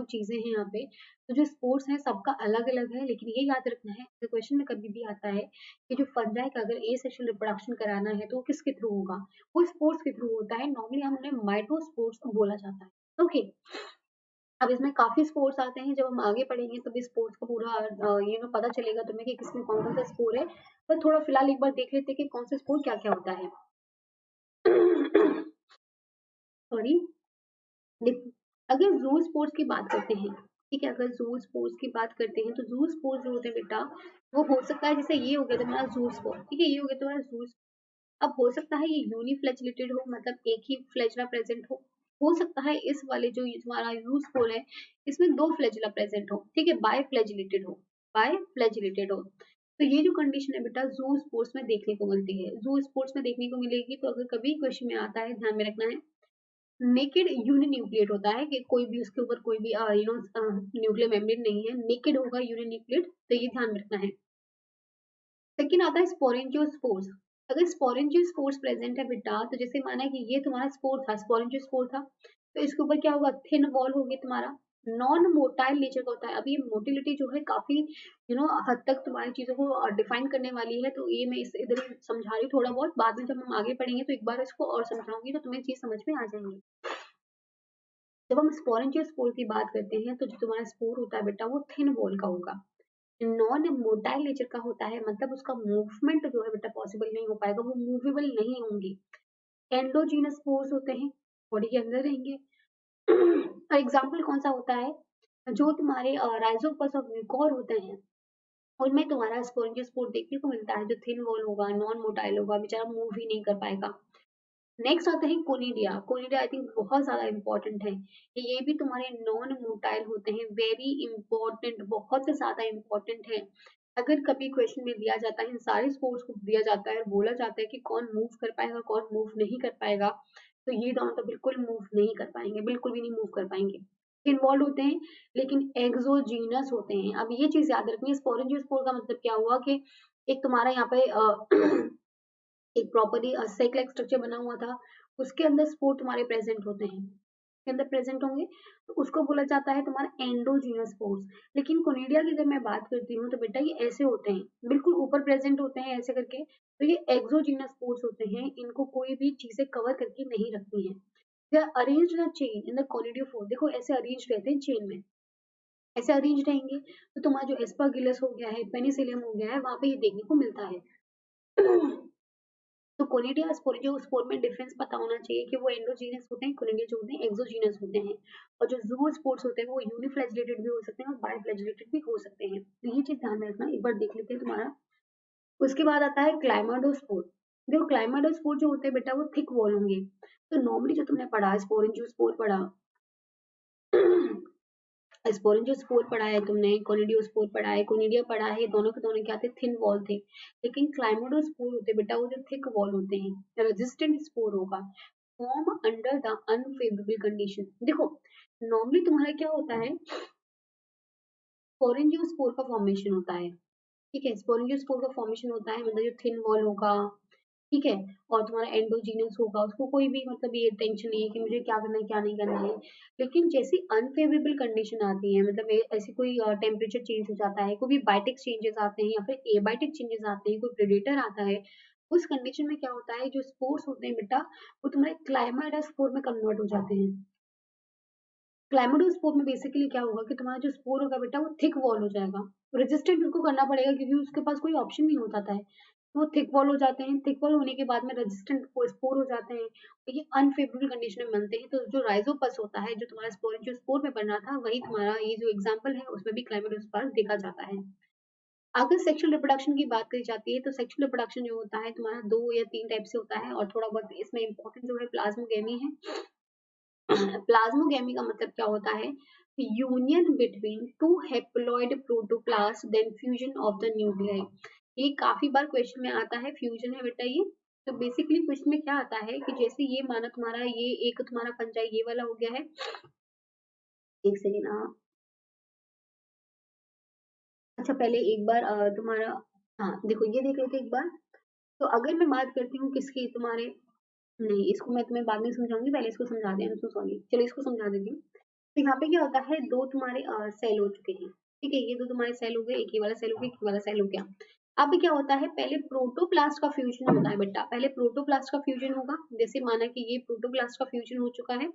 चीजें हैं यहाँ पे। तो जो स्पोर्स हैं सबका अलग अलग है, लेकिन ये याद रखना है अगर क्वेश्चन में कभी भी आता है कि जो फंजाई का अगर ए सेक्शुअल रिप्रोडक्शन कराना है तो वो किसके थ्रू होगा, वो स्पोर्स के थ्रू होता है। नॉर्मली हमने माइटोस्पोर्स को बोला जाता है, ओके। अब इसमें काफी स्पोर्ट्स आते हैं, जब हम आगे पढ़ेंगे तब इस स्पोर्ट्स का पूरा पता चलेगा तुम्हें कि किसमें कौन कौन सा स्पोर है। पर थोड़ा फिलहाल एक बार देख लेते हैं कि कौन सा स्पोर क्या क्या होता है। सॉरी, अगर जू स्पोर्ट्स की बात करते हैं, ठीक है, अगर जू स्पोर्ट्स की बात करते हैं तो जू स्पोर्ट्स जो होते हैं बेटा, वो हो सकता है, जैसे ये हो गया तुम्हारा जू स्पोर्ट, ठीक है, ये हो गया तुम्हारा जू। अब हो सकता है ये यूनिफ्लेजिलेटेड हो, मतलब एक ही फ्लैजिला प्रेजेंट हो सकता है इस वाले जो ये तुम्हारा जू स्पोर्ट है इसमें दो फ्लैजिला प्रेजेंट हो, ठीक है, बाय फ्लैजिलेटेड हो, बाय फ्लैजिलेटेड हो। तो ये जो कंडीशन है बेटा जू स्पोर्ट्स में देखने को मिलती है, जू स्पोर्ट्स में देखने को मिलेगी। तो अगर कभी क्वेश्चन में आता है, ध्यान में रखना है नेकेड यूनिन्यूक्लिएट होता है कि कोई भी उसके ऊपर कोई भी न्यूक्लियर मेम्ब्रेन नहीं है, नेकेड होगा यूनिन्यूक्लिएट, तो ये ध्यान रखना है। सेकंड आता है स्पोरेंजियोस्पोर्स। अगर स्पोरेंजियोस्पोर्स प्रेजेंट है बेटा, तो जैसे माना कि ये तुम्हारा स्पोर था, स्पोरेंजियोस्पोर था, तो इसके ऊपर क्या होगा, थिन वॉल होगी तुम्हारा, नॉन मोटाइल नेचर का होता है। अभी ये मोटिलिटी जो है काफी हद तक तुम्हारी चीजों को डिफाइन करने वाली है, तो ये मैं इस इधर समझा रही हूँ थोड़ा बहुत, बाद में जब हम आगे पढ़ेंगे तो एक बार इसको और समझाऊंगी तो तुम्हें चीज समझ में आ जाएंगी। जब हम स्पोरेंजियोस्पोर की बात करते हैं तो जो तुम्हारा स्पोर होता है बेटा वो थिन वॉल का होगा, नॉन मोटाइल नेचर का होता है, मतलब उसका मूवमेंट जो है बेटा पॉसिबल नहीं हो पाएगा, वो मूवेबल नहीं होंगे। एंडोजीनस स्पोर्स होते हैं, बॉडी के अंदर रहेंगे। एग्जाम्पल कौन सा होता है, जो तुम्हारे राइजोपस ऑफ म्यूकोर होते हैं, उनमें तुम्हारा स्पोरेंजियोस्पोर देखने को मिलता है, जो थिन वॉल होगा, नॉन मोटाइल होगा, बेचारा मूव ही नहीं कर पाएगा। नेक्स्ट आता है कोनिडिया। कोनिडिया आई थिंक बहुत ज्यादा इंपॉर्टेंट है, ये भी तुम्हारे नॉन मोटाइल होते हैं, वेरी इंपॉर्टेंट, बहुत ज्यादा इंपॉर्टेंट है। अगर कभी क्वेश्चन में दिया जाता है, इन सारे स्पोर्ट्स को दिया जाता है, बोला जाता है कि कौन मूव कर पाएगा कौन मूव नहीं कर पाएगा, तो ये दोनों तो बिल्कुल मूव नहीं कर पाएंगे, बिल्कुल भी नहीं मूव कर पाएंगे, इन्वॉल्व होते हैं, लेकिन एक्सोजीनस होते हैं। अब ये चीज याद रखनी है, स्पोरेंजियोस्पोर का मतलब क्या हुआ कि एक तुम्हारा यहाँ पे एक प्रॉपर्ली सेक लाइक स्ट्रक्चर बना हुआ था, उसके अंदर स्पोर तुम्हारे प्रेजेंट होते हैं, के अंदर प्रेजेंट होंगे, तो उसको बोला जाता है तुम्हारा एंडोजीनस स्पोर्स। लेकिन कोनिडिया की जब मैं बात करती हूँ तो बेटा ये ऐसे होते हैं, बिल्कुल ऊपर प्रेजेंट होते हैं ऐसे करके, तो ये एक्सोजीनस स्पोर्स होते हैं, इनको कोई भी चीजें कवर करके नहीं रखती हैं। They are arranged in a chain in the conidiophore, देखो ऐसे अरेंज रहते हैं चेन में, ऐसे अरेंज रहेंगे, तो तुम्हारा जो एस्परगिलस हो गया है, पेनिसिलियम हो गया है, वहां पे ये देखने को मिलता है। तो कोनिडिया स्पोर में डिफरेंस पता होना चाहिए कि वो एंडोजीनस होते हैं, कोनिडिया जो होते हैं एक्सोजीनस होते हैं, और जो जूओस्पोर्स होते हैं वो यूनिफ्लैजिलेटेड भी हो सकते हैं और बाइफ्लैजिलेटेड भी हो सकते हैं, तो ये चीज ध्यान में रखना, एक बार देख लेते हैं तुम्हारा। उसके बाद आता है क्लाइमाडोस्पोर। देखो क्लाइमाडोस्पोर जो होते हैं बेटा वो थिक वॉल होंगे, तो नॉर्मली जो तुमने पढ़ा स्पोरेंजियोस्पोर पढ़ा, स्पोरेंजियोस्पोर पढ़ा है तुमने, कोनिडियोस्पोर पढ़ा है, कोनिडिया पढ़ा है, दोनों के दोनों क्या थे, थिन वॉल थे। लेकिन क्लाइमाडोस्पोर होते बेटा वो जो थिक वॉल होते हैं, रेजिस्टेंट स्पोर होगा, form under the unfavourable condition. देखो नॉर्मली तुम्हारा क्या होता है, स्पोरेंजियोस्पोर का फॉर्मेशन होता है, ठीक है, स्पोरेंजियोस्पोर का फॉर्मेशन होता है, मतलब जो थिन वॉल होगा, ठीक है, और तुम्हारा एंडोजीनस होगा, उसको कोई भी मतलब ये टेंशन नहीं है कि मुझे क्या करना है क्या नहीं करना है। लेकिन जैसी अनफेवरेबल कंडीशन आती है, मतलब ऐसी कोई टेम्परेचर चेंज हो जाता है, कोई भी बायोटिक चेंजेस आते हैं या फिर एबायोटिक चेंजेस आते हैं, कोई प्रेडेटर आता है, उस कंडीशन में क्या होता है, जो स्पोर्स होते हैं बेटा वो तुम्हारे क्लाइमाइडोस्पोर में कन्वर्ट हो जाते हैं। क्लाइमाडोस्पोर में बेसिकली क्या होगा कि तुम्हारा जो स्पोर होगा बेटा वो थिक वॉल हो जाएगा, रेजिस्टेंट उनको करना पड़ेगा क्योंकि उसके पास कोई ऑप्शन नहीं हो जाता है, तो वो थिक वॉल हो जाते हैं, थिक वॉल होने के बाद में रेजिस्टेंट स्पोर हो जाते हैं, तो ये अनफेवरेबल कंडीशन में बनते हैं। तो जो राइजोपस होता है, जो तुम्हारा स्पोर जो स्पोर में बन रहा था, वही तुम्हारा ये जो एग्जाम्पल है उसमें भी क्लाइमाडोस्पोर देखा जाता है। अगर सेक्सुअल रिप्रोडक्शन की बात करी जाती है, तो सेक्सुअल रिप्रोडक्शन जो होता है तुम्हारा 2 या 3 टाइप से होता है, और थोड़ा बहुत इसमें इंपॉर्टेंट जो है प्लाज्मोगेमी है। प्लाज्मोगेमी का मतलब क्या होता है, union between two haploid protoplast then fusion of the nuclei. ये काफी बार क्वेश्चन में आता है, फ्यूजन है बेटा ये। तो बेसिकली क्वेश्चन में क्या आता है कि जैसे ये माना तुम्हारा ये एक तुम्हारा फंजाई ये वाला हो गया है, एक सेकेंड, हाँ, अच्छा पहले एक बार तुम्हारा, हाँ देखो ये देख लेते हैं एक बार। तो अगर मैं बात करती हूँ किसकी, तुम्हारे, नहीं इसको मैं तुम्हें बाद में समझाऊंगी, पहले इसको समझा दें, सॉरी, चलो इसको समझा देती हूँ। तो यहाँ पे क्या होता है, दो तुम्हारे सेल हो चुके हैं, ठीक है, ये दो तुम्हारे सेल हो गए, एक ये वाला सेल हो गया, एक ये वाला सेल हो गया। अब क्या होता है, पहले प्रोटोप्लास्ट का फ्यूजन होता है बेटा, पहले प्रोटोप्लास्ट का फ्यूजन होगा, जैसे माना कि ये प्रोटोप्लास्ट का फ्यूजन हो चुका है,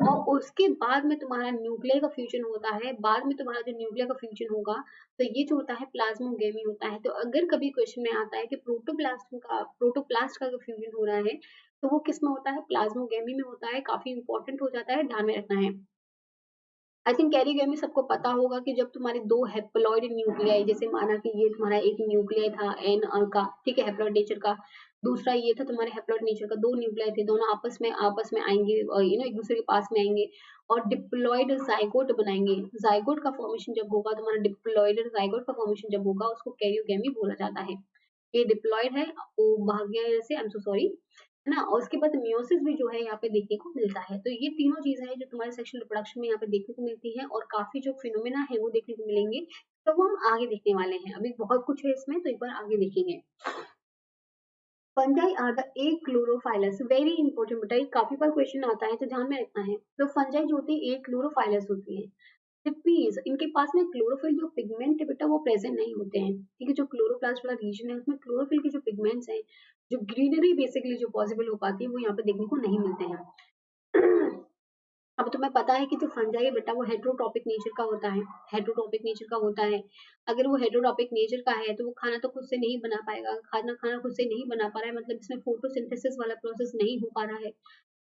और उसके बाद में तुम्हारा न्यूक्लियर का फ्यूजन होता है, बाद में तुम्हारा जो न्यूक्लियर का फ्यूजन होगा, तो ये जो होता है प्लाज्मोगेमी होता है। तो अगर कभी क्वेश्चन में आता है कि प्रोटोप्लास्ट का जो फ्यूजन हो रहा है, तो वो किस में होता है, प्लाज्मोगेमी में होता है, काफी इंपॉर्टेंट हो जाता है, ध्यान में रखना है। आई थिंक कैरीगेमी सबको पता होगा कि जब तुम्हारे दो हेप्लॉइड न्यूक्लियाई, जैसे माना कि ये तुम्हारा एक न्यूक्लियाई था एन का, ठीक है, हेप्लॉइड नेचर का, दूसरा ये था तुम्हारे हेप्लॉइड नेचर का, दो न्यूक्लियाई थे, दोनों आपस में आएंगे और एक दूसरे के पास में आएंगे और डिप्लॉइड जाइगोट बनाएंगे। जाइगोट का फॉर्मेशन जब होगा, तुम्हारा डिप्लॉइड जाइगोट का फॉर्मेशन जब होगा, उसको कैरियोगेमी बोला जाता है। ये डिप्लॉइड है, वो भाग गया, जैसे आई एम सो सॉरी, है ना, और उसके बाद मियोसिस भी जो है यहाँ पे देखने को मिलता है। तो ये तीनों चीजें हैं जो तुम्हारे सेक्सुअल रिप्रोडक्शन में यहाँ पे देखने को मिलती है, और काफी जो फिनोमेना है वो देखने को मिलेंगे, तो वो हम आगे देखने वाले हैं। अभी बहुत कुछ है इसमें, तो एक बार आगे देखेंगे। Fungi are the achlorophyllous, very important बेटा, ये काफी बार क्वेश्चन आता है तो ध्यान में रखना है। तो फंजाई जो होती है ए क्लोरोफाइलस होती है। चिपीज, इनके पास में क्लोरोफिल जो पिगमेंट है बेटा वो प्रेजेंट नहीं होते हैं, ठीक है। जो क्लोरोप्लास्ट वाला रीजन है उसमें क्लोरोफिल के जो पिगमेंट्स हैं, जो ग्रीनरी बेसिकली जो पॉसिबल हो पाती है, वो यहाँ पे देखने को नहीं मिलते हैं। अब तुम्हें पता है कि जो फंजाई है बेटा वो हेट्रोटॉपिक नेचर का होता है, हेट्रोटॉपिक नेचर का होता है। अगर वो हेट्रोटॉपिक नेचर का है तो वो खाना तो खुद से नहीं बना पाएगा, खाना खाना खुद से नहीं बना पा रहा है, मतलब इसमें फोटोसिंथेसिस वाला प्रोसेस नहीं हो पा रहा है।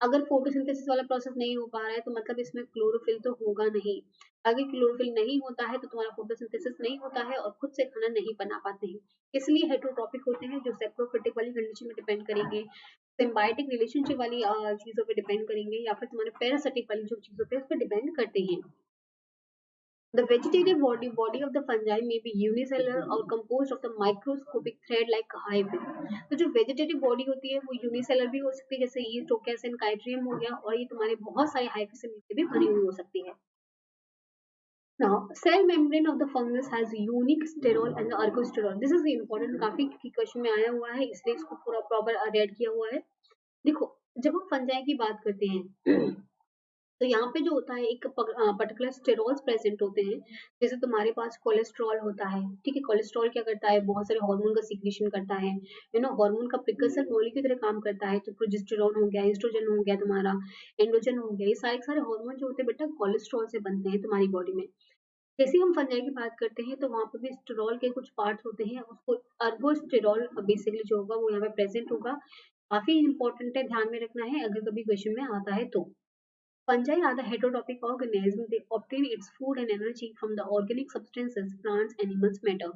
अगर फोटोसिंथेसिस वाला प्रोसेस नहीं हो पा रहा है तो मतलब इसमें क्लोरोफिल तो होगा नहीं। अगर क्लोरोफिल नहीं होता है तो तुम्हारा फोटोसिंथेसिस नहीं होता है और खुद से खाना नहीं बना पाते हैं। इसलिए हेट्रोट्रॉपिक होते हैं, जो सेप्रोफिटिक वाली कंडीशन में डिपेंड करेंगे, सिम्बायोटिक रिलेशनशिप वाली चीजों पे डिपेंड करेंगे, या फिर तुम्हारे पैरासिटिक वाली जो चीजों पे उस पर डिपेंड करते हैं। The vegetative body of the fungi may be unicellular or composed of the microscopic thread like hyphae. तो जो वेजिटेटिव बॉडी होती है वो यूनिसेलर भी हो सकती है, जैसे यीस्ट हो गया, सेनकाइट्रियम हो गया, और ये तुम्हारे बहुत सारे हाइफे से मिलकर भी बनी हुई हो सकती है। Now, cell membrane of the fungus has unique sterol and the ergosterol. This is the important, काफी क्वेश्चन में आया हुआ है, इसलिए इसको पूरा प्रॉपर रेड किया हुआ है। देखो, जब हम फंजाई की बात करते हैं तो यहाँ पे जो होता है एक पर्टिकुलर स्टेरॉल्स प्रेजेंट होते हैं। जैसे तुम्हारे पास कोलेस्ट्रॉल होता है, ठीक है। कोलेस्ट्रॉल क्या करता है, बहुत सारे हार्मोन का सिक्रीशन करता है, यू नो, हार्मोन का प्रिकसर मॉलिक्यूल की तरह काम करता है। तो प्रोजेस्टेरॉन हो गया, एस्ट्रोजन हो गया, तुम्हारा एंड्रोजन हो गया, ये सारे सारे हार्मोन जो होते हैं बेटा कोलेस्ट्रॉल से बनते हैं तुम्हारी बॉडी में। जैसे हम फंजाई की बात करते हैं तो वहां पर भी स्टेरॉल के कुछ पार्ट्स होते हैं, उसको अर्गोस्टेरॉल बेसिकली जो होगा वो यहाँ पे प्रेजेंट होगा। काफी इंपॉर्टेंट है, ध्यान में रखना है अगर कभी क्वेश्चन में आता है तो। Fungi are the heterotrophic organisms. They obtain its food and energy from the organic substances plants, animals, matter.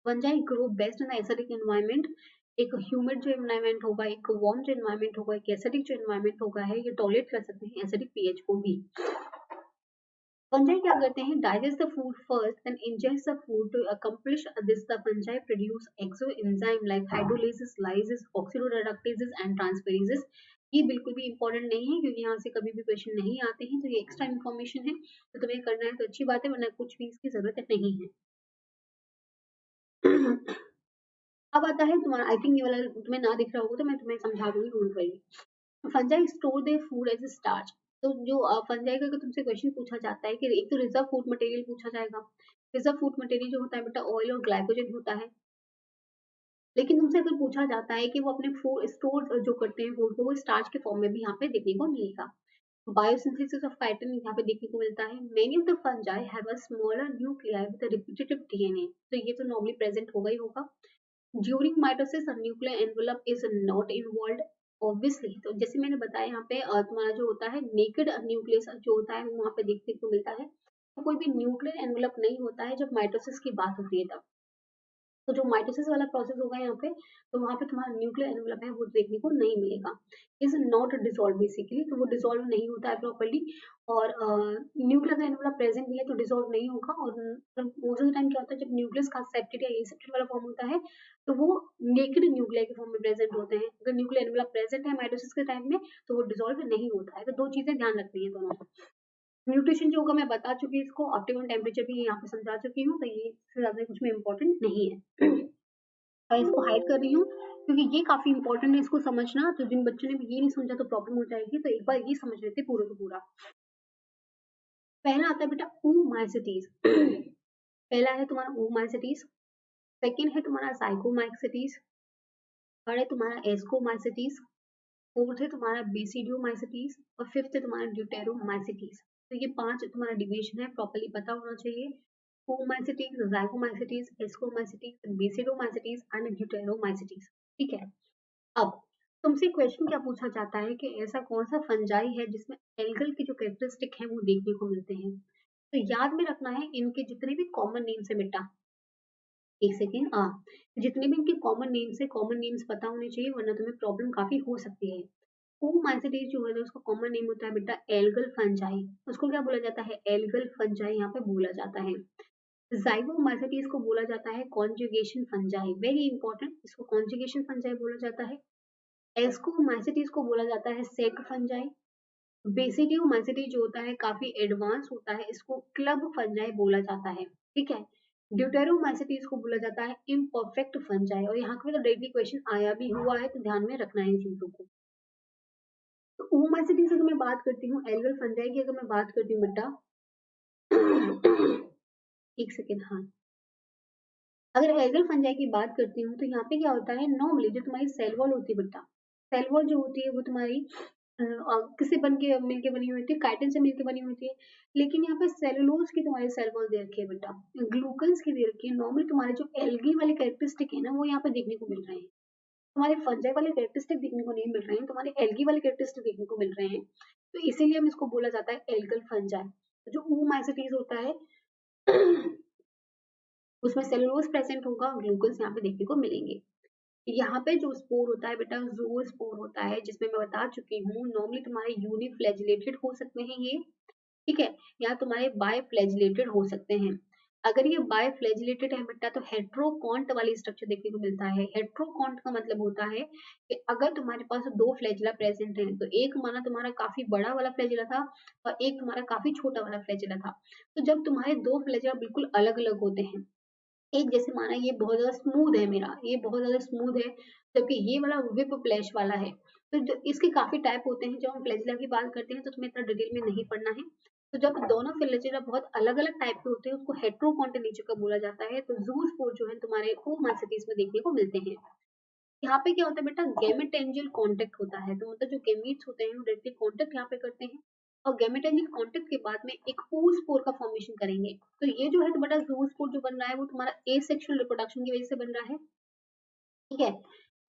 Fungi grow best in the acidic environment. एक ह्यूमिड जो एनवायरमेंट होगा, एक वार्म जो एनवायरमेंट होगा, एक एसिडिक जो एनवायरमेंट होगा है, ये टॉलरेट कर सकते हैं एसिडिक पीएच को भी। फंजाई क्या करते हैं, digest the food first then ingest the food. To accomplish this the fungi produce exo enzyme like hydrolysis, lysis, oxidoreductases and transferases. ये बिल्कुल भी इंपॉर्टेंट नहीं है क्योंकि यहाँ से कभी भी क्वेश्चन नहीं आते हैं, तो ये एक्स्ट्रा इन्फॉर्मेशन है, तो तुम्हें करना है तो अच्छी बात है, वरना कुछ भी इसकी जरूरत नहीं है। अब आता है तुम्हारा, आई थिंक ये वाला तुम्हें ना दिख रहा होगा तो मैं तुम्हें समझा दूंगी, don't worry. Fungi store their food as starch. तो जो फंजाई का अगर तुमसे क्वेश्चन पूछा जाता है कि एक तो रिजर्व फूड मटेरियल पूछा जाएगा। रिजर्व फूड मटेरियल जो होता है बेटा ऑयल और ग्लाइकोजन होता है। लेकिन तुमसे अगर पूछा जाता है कि वो अपने फूड स्टोर जो करते हैं फूड को, वो स्टार्च के फॉर्म में भी यहाँ पे देखने को मिलेगा। बायोसिंथेसिस ऑफ काइटिन यहाँ पे देखने को मिलता है। Many of the fungi have a smaller nuclei with a repetitive DNA, तो ये तो नॉर्मली प्रेजेंट होगा ही होगा। During mitosis nuclear envelope is not involve obviously. तो जैसे मैंने बताया यहाँ पे तुम्हारा जो होता है नेकेड न्यूक्लियस जो होता है वो वहाँ पे देखने को मिलता है, तो कोई भी न्यूक्लियर एनवेलप नहीं होता है जब माइटोसिस की बात होती है तब। तो जो माइटोसिस वाला प्रोसेस होगा यहाँ पे, तो वहाँ पे तुम्हारा न्यूक्लियर एनवेलप है वो देखने को नहीं मिलेगा। इज नॉट डिसॉल्व बेसिकली, तो वो डिसॉल्व नहीं होता है प्रॉपर्ली। और न्यूक्लियर का एनवेलप प्रेजेंट भी है तो डिसॉल्व नहीं होगा। और मोस्ट ऑफ द टाइम क्या होता है जब न्यूक्लियस का सेप्टेड या एसेप्टेड वाला फॉर्म होता है तो वो नेकेड न्यूक्लियर के फॉर्म में प्रेजेंट होते हैं। अगर न्यूक्लियर एनवेलप प्रेजेंट है माइटोसिस के टाइम में तो वो डिसॉल्व नहीं होता है। तो दो चीजें ध्यान रखनी है दोनों। न्यूट्रिशन जो होगा मैं बता चुकी हूँ, इसको ऑप्टिमम टेम्परेचर भी यहाँ पे समझा चुकी हूँ, तो ये इससे ज्यादा कुछ में इम्पोर्टेंट नहीं है। मैं इसको हाइड कर रही हूँ क्योंकि ये काफी इंपॉर्टेंट है इसको समझना। तो जिन बच्चों ने भी ये नहीं समझा तो प्रॉब्लम हो जाएगी, तो एक बार ये समझ लेते पूरा का पूरा। पहला आता है बेटा oomaइसिटीज। पहला है तुम्हारा oomaइसिटीज, सेकंड है तुम्हारा zygomaइसिटीज, थर्ड है तुम्हारा एस्कोमाइसिटीज, फोर्थ है तुम्हारा बेसिडियोमाइसिटीज, और फिफ्थ है तुम्हारा ड्यूटेरोमाइसिटीज। तो ये पांच तुम्हारा डिवीजन है, प्रॉपर्ली पता होना चाहिए। oomaइसिटीज, zygomaइसिटीज, एस्कोमाइसिटीज, बेसिडोमाइसिटीज एंड ड्यूटेरोमाइसिटीज, ठीक है। अब तुमसे क्वेश्चन क्या पूछा जाता है कि ऐसा कौन सा फंजाई है जिसमें एल्गल के जो कैरेक्टरिस्टिक है वो देखने को मिलते हैं। तो याद में रखना है इनके जितने भी कॉमन नेम्स है बेटा, एक सेकेंड, जितने भी इनके कॉमन नेम्स पता होने चाहिए, वरना तुम्हें प्रॉब्लम काफी हो सकती है। oomaइसिटीज जो है उसका कॉमन नेम होता है बेटा एल्गल फंजाई। उसको क्या बोला जाता है, एल्गल फंजाई यहाँ पे बोला जाता है। जाइगोमाइसिटीज को बोला जाता है कॉन्जुगेशन फंजाई, वेरी इंपॉर्टेंट, इसको कॉन्जुगेशन फंजाई बोला जाता है। एस्कोमाइसिटीज को बोला जाता है सेक फंजाई। बेसिडियोमाइसिटी जो होता है काफी एडवांस होता है, इसको क्लब फंजाई बोला जाता है, ठीक है। ड्यूटेरोमाइसिटीज को बोला जाता है इम्परफेक्ट फंजाई। और यहाँ पे तो डेली क्वेश्चन आया भी हुआ है, तो ध्यान में रखना है इन चीजों को। तो ओमाइसिटीज अगर मैं बात करती हूँ, एल्गल फंजाई की अगर मैं बात करती हूँ बेटा, एक सेकेंड, हाँ, अगर एल्गल फंजाई की बात करती हूँ तो यहाँ पे क्या होता है, नॉर्मली जो तुम्हारी सेल वॉल होती है बेटा, सेल वॉल जो होती है वो तुम्हारी किससे बन के मिलके बनी हुई होती है, काइटिन से मिलके बनी हुई होती है। लेकिन यहाँ पे सेलुलोज की तुम्हारी सेल वॉल दे रखी है बेटा, ग्लूकन्स की दे रखी है। नॉर्मली तुम्हारे जो एल्गी वाले कैरेक्टरिस्टिक है ना, वो यहाँ पे देखने को मिल रहे हैं। तुम्हारे फंजाई वाले कैरेक्टरिस्टिक देखने को नहीं मिल रहे हैं, तुम्हारे एल्गी वाले कैरेक्टरिस्टिक देखने को मिल रहे हैं। तो इसीलिए हम इसको बोला जाता है एल्गल फंजाई। जो oomacetes होता है उसमें सेलुलोज प्रेजेंट होगा, ग्लूकोज यहाँ पे देखने को मिलेंगे। यहाँ पे जो स्पोर होता है बेटा, जो स्पोर होता है, जिसमें मैं बता चुकी हूँ, नॉर्मली तुम्हारे यूनिफ्लैजिलेटेड हो सकते हैं ये, ठीक है, या तुम्हारे बायफ्लैजिलेटेड हो सकते हैं। अगर ये बायफ्लैजिलेटेड है बेटा, तो हेट्रोकॉन्ट वाली स्ट्रक्चर देखने को मिलता है। हेट्रोकॉन्ट का मतलब होता है कि अगर तुम्हारे पास दो फ्लैजिला प्रेजेंट है, तो एक माना तुम्हारा काफी बड़ा वाला फ्लैजिला था और एक तुम्हारा काफी छोटा वाला फ्लैजिला था। तो जब तुम्हारे दो फ्लैजिला बिल्कुल अलग अलग होते हैं, एक जैसे माना ये बहुत ज्यादा स्मूथ है, मेरा ये बहुत ज्यादा स्मूथ है, जबकि ये वाला विप फ्लैश वाला है। तो जो इसके काफी टाइप होते हैं, जब हम फ्लैजिला की बात करते हैं तो तुम्हें इतना डिटेल में नहीं पढ़ना है। तो जब दोनों फ्लैजिला बहुत अलग अलग टाइप के होते हैं, उसको हेट्रोकॉन्टिनेचर का बोला जाता है। तो जूस स्पोर जो है तुम्हारे oomacetes में देखने को मिलते हैं। यहाँ पे क्या होता है बेटा, गैमेटेंजियल कांटेक्ट होता है। तो मतलब जो गैमीट्स होते हैं वो डायरेक्टली कांटेक्ट यहाँ पे करते हैं, और गैमेटेंजियल कांटेक्ट के बाद में एक oospore का फॉर्मेशन करेंगे। तो ये जो है तो बेटा oospore जो बन रहा है वो तुम्हारा एसेक्सुअल रिप्रोडक्शन की वजह से बन रहा है, ठीक है।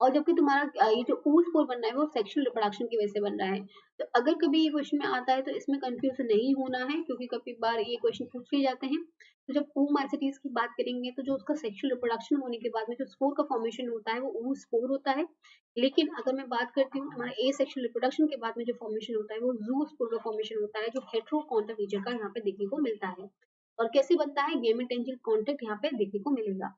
और जबकि तुम्हारा ये जो oospore बन रहा है वो सेक्सुअल रिप्रोडक्शन की वजह से बन रहा है। तो अगर कभी ये क्वेश्चन में आता है तो इसमें कंफ्यूज नहीं होना है, क्योंकि कभी बार ये क्वेश्चन पूछ लिए जाते हैं। तो जब oomacetes की बात करेंगे तो जो उसका सेक्सुअल रिप्रोडक्शन होने के बाद में जो स्पोर का फॉर्मेशन होता है वो oospore होता है। लेकिन अगर मैं बात करती हूँ तुम्हारा एसेक्सुअल रिप्रोडक्शन के बाद में जो फॉर्मेशन होता है वो zoospore का फॉर्मेशन होता है, जो हेट्रोकॉन्टल नेचर का यहाँ पे देखने को मिलता है। और कैसे बनता है, गैमेटेंजियल कांटेक्ट यहाँ पे देखने को मिलेगा।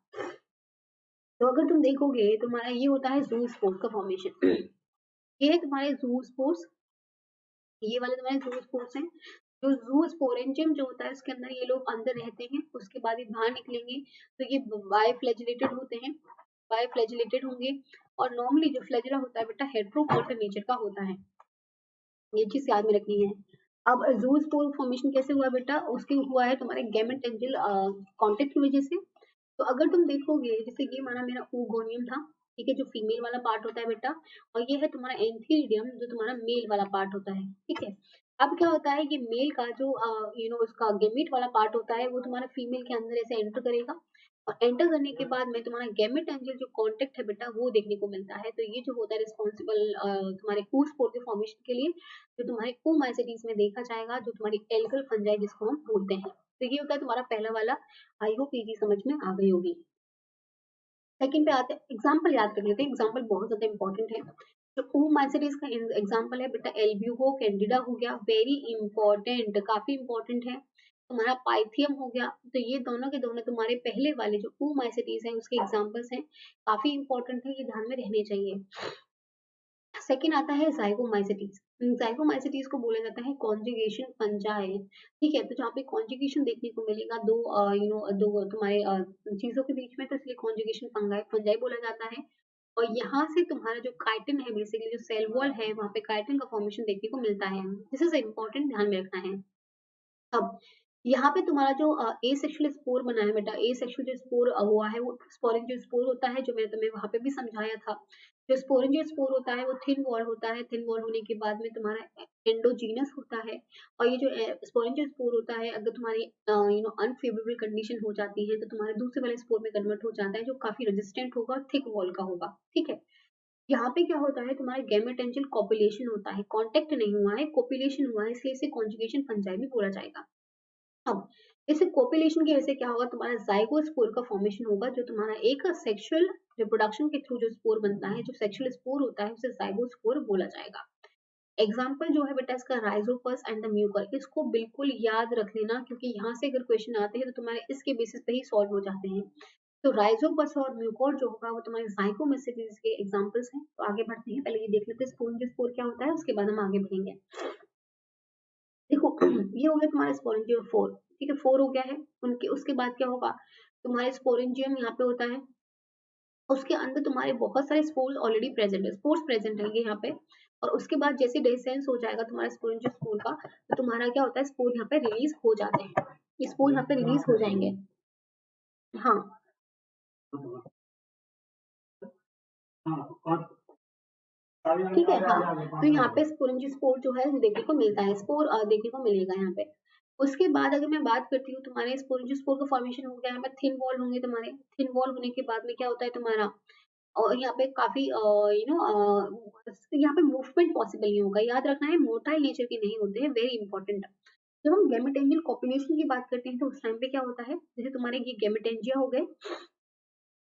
तो अगर तुम देखोगे तुम्हारा ये होता है zoospore का फॉर्मेशन। ये है तुम्हारे zoospores, ये वाले तुम्हारे zoospores हैं। जो zoosporangium जो होता है उसके अंदर ये लोग अंदर रहते हैं, उसके बाद ये बाहर निकलेंगे तो ये बायफ्लैजिलेटेड होते हैं, बायफ्लैजिलेटेड होंगे। और नॉर्मली जो फ्लैजिला होता है बेटा हेट्रोकॉन्टल नेचर का होता है, ये चीज याद में रखनी है। अब zoospore फॉर्मेशन कैसे हुआ बेटा, उसके हुआ है तुम्हारे गैमेटेंजियल कांटेक्ट की वजह से। तो अगर तुम देखोगे, जैसे ये माना मेरा oogoниयम था, ठीक है, जो फीमेल वाला पार्ट होता है बेटा, और ये है तुम्हारा एंथीरियम जो तुम्हारा मेल वाला पार्ट होता है, ठीक है। अब क्या होता है कि मेल का जो उसका गेमेट वाला पार्ट होता है वो तुम्हारा फीमेल के अंदर ऐसे एंटर करेगा, और एंटर करने के बाद में तुम्हारा गैमेट एंजल जो कांटेक्ट है बेटा वो देखने को मिलता है। तो ये जो होता है रिस्पॉन्सिबल तुम्हारे oospore के फॉर्मेशन के लिए, जो तुम्हारे oomacetes में देखा जाएगा, जो तुम्हारी एल्गल फंजाई जिसको हम बोलते हैं। तो ये होता है तुम्हारा पहला वाला। आई होप ये चीज समझ में आ गई होगी। सेकंड पे आते हैं, एग्जांपल याद कर लेते हैं, एग्जांपल बहुत ज्यादा इंपॉर्टेंट है। जो oomacetes का एग्जांपल है बेटा एल्ब्यूको कैंडिडा हो गया, वेरी इंपॉर्टेंट, काफी इंपॉर्टेंट है। तुम्हारा पाइथियम हो गया। तो ये दोनों के दोनों तुम्हारे पहले वाले जो oomacetes हैं उसके एग्जांपल्स हैं, काफी इंपॉर्टेंट है, ये ध्यान में रहने चाहिए। सेकंड आता है जाइगोमाइसेटीज। जाइगोमाइसेटीज को बोला जाता है कॉन्जुगेशन फंजाई, ठीक है। तो जहाँ पे कॉन्जुगेशन देखने को मिलेगा दो दो तुम्हारे चीजों के बीच में, तो इसलिए कॉन्जुगेशन फंगाई फंजाई बोला जाता है। और यहाँ से तुम्हारा जो काइटिन है, बेसिकली जो सेल वॉल है, वहाँ पे काइटिन का फॉर्मेशन देखने को मिलता है। दिस इज इंपॉर्टेंट, ध्यान में रखना है। अब यहाँ पे तुम्हारा जो एसेक्सुअल स्पोर बना है बेटा, एसेक्सुअल जो स्पोर हुआ है वो स्पोरेंजियो स्पोर होता है, जो मैंने तुम्हें वहां पे भी समझाया था। जो स्पोरेंजियो स्पोर होता है वो थिन वॉल होता है, थिन वॉल होने के बाद में तुम्हारा एंडोजीनस होता है। और ये जो स्पोरेंजियो स्पोर होता है, अगर तुम्हारी अनफेवरेबल कंडीशन हो जाती है तो तुम्हारे दूसरे वाले स्पोर में कन्वर्ट हो जाता है, जो काफी रेजिस्टेंट होगा और थिक वॉल का होगा, ठीक है। यहाँ पे क्या होता है, तुम्हारे गैमेटेंजियल कॉपुलेशन होता है, कॉन्टेक्ट नहीं हुआ है, कॉपुलेशन हुआ है, इसलिए इसे कॉन्जुगेशन फंजाई भी बोला जाएगा। अब इस कोपिलेशन की वजह से क्या होगा, तुम्हारा जाइगोस्पोर का फॉर्मेशन होगा, जो तुम्हारा एक सेक्सुअल रिप्रोडक्शन के थ्रू जो स्पोर बनता है, जो सेक्सुअल स्पोर होता है उसे जाइगोस्पोर बोला जाएगा। एग्जाम्पल जो है बेटा इसका राइजोपस एंड द म्यूकर, इसको बिल्कुल याद रख लेना, क्योंकि यहाँ से अगर क्वेश्चन आते हैं तो तुम्हारे इसके बेसिस पे ही सॉल्व हो जाते हैं। तो राइजोपस और म्यूकोर जो होगा वो तुम्हारे जाइगोमैसेटेस के एग्जांपल्स हैं। तो आगे बढ़ते हैं, पहले ये देख लेते हैं स्पोरेंजियोस्पोर क्या होता है, उसके बाद हम आगे बढ़ेंगे। देखो ये हो गया तुम्हारा स्पोरेंजियोफोर, ठीक है, 4 हो गया है। उनके उसके बाद क्या होगा, तुम्हारे स्पोरेंजियम यहाँ पे होता है, उसके अंदर तुम्हारे बहुत सारे स्पोर्स ऑलरेडी प्रेजेंट है, स्पोर्स प्रेजेंट है यहाँ पे। और उसके बाद जैसे डेसेंस हो जाएगा तुम्हारा स्पोरेंजियोस्पोर का, तो तुम्हारा क्या होता है, स्पोर यहाँ पे रिलीज हो जाते हैं, ये स्पोर यहाँ पे रिलीज हो जाएंगे। हाँ ठीक है, हाँ। तो यहाँ पे स्पोर जो है देखने को मिलता है, स्पोर देखने को मिलेगा यहाँ पे। उसके बाद अगर मैं बात करती हूँ, तुम्हारे स्पोर का फॉर्मेशन हो गया, यहाँ पे थिन वॉल होंगे तुम्हारे, थिन वॉल होने के बाद में क्या होता है तुम्हारा, और यहाँ पे काफी यहाँ पे मूवमेंट पॉसिबल नहीं होगा, याद रखना है मोटाइल नेचर के नहीं होते हैं, वेरी इंपॉर्टेंट। जब हम गैमेटेंजियल कॉपुलेशन की बात करते हैं तो उस टाइम पे क्या होता है, जैसे तुम्हारे ये गैमेटेंजिया हो गए,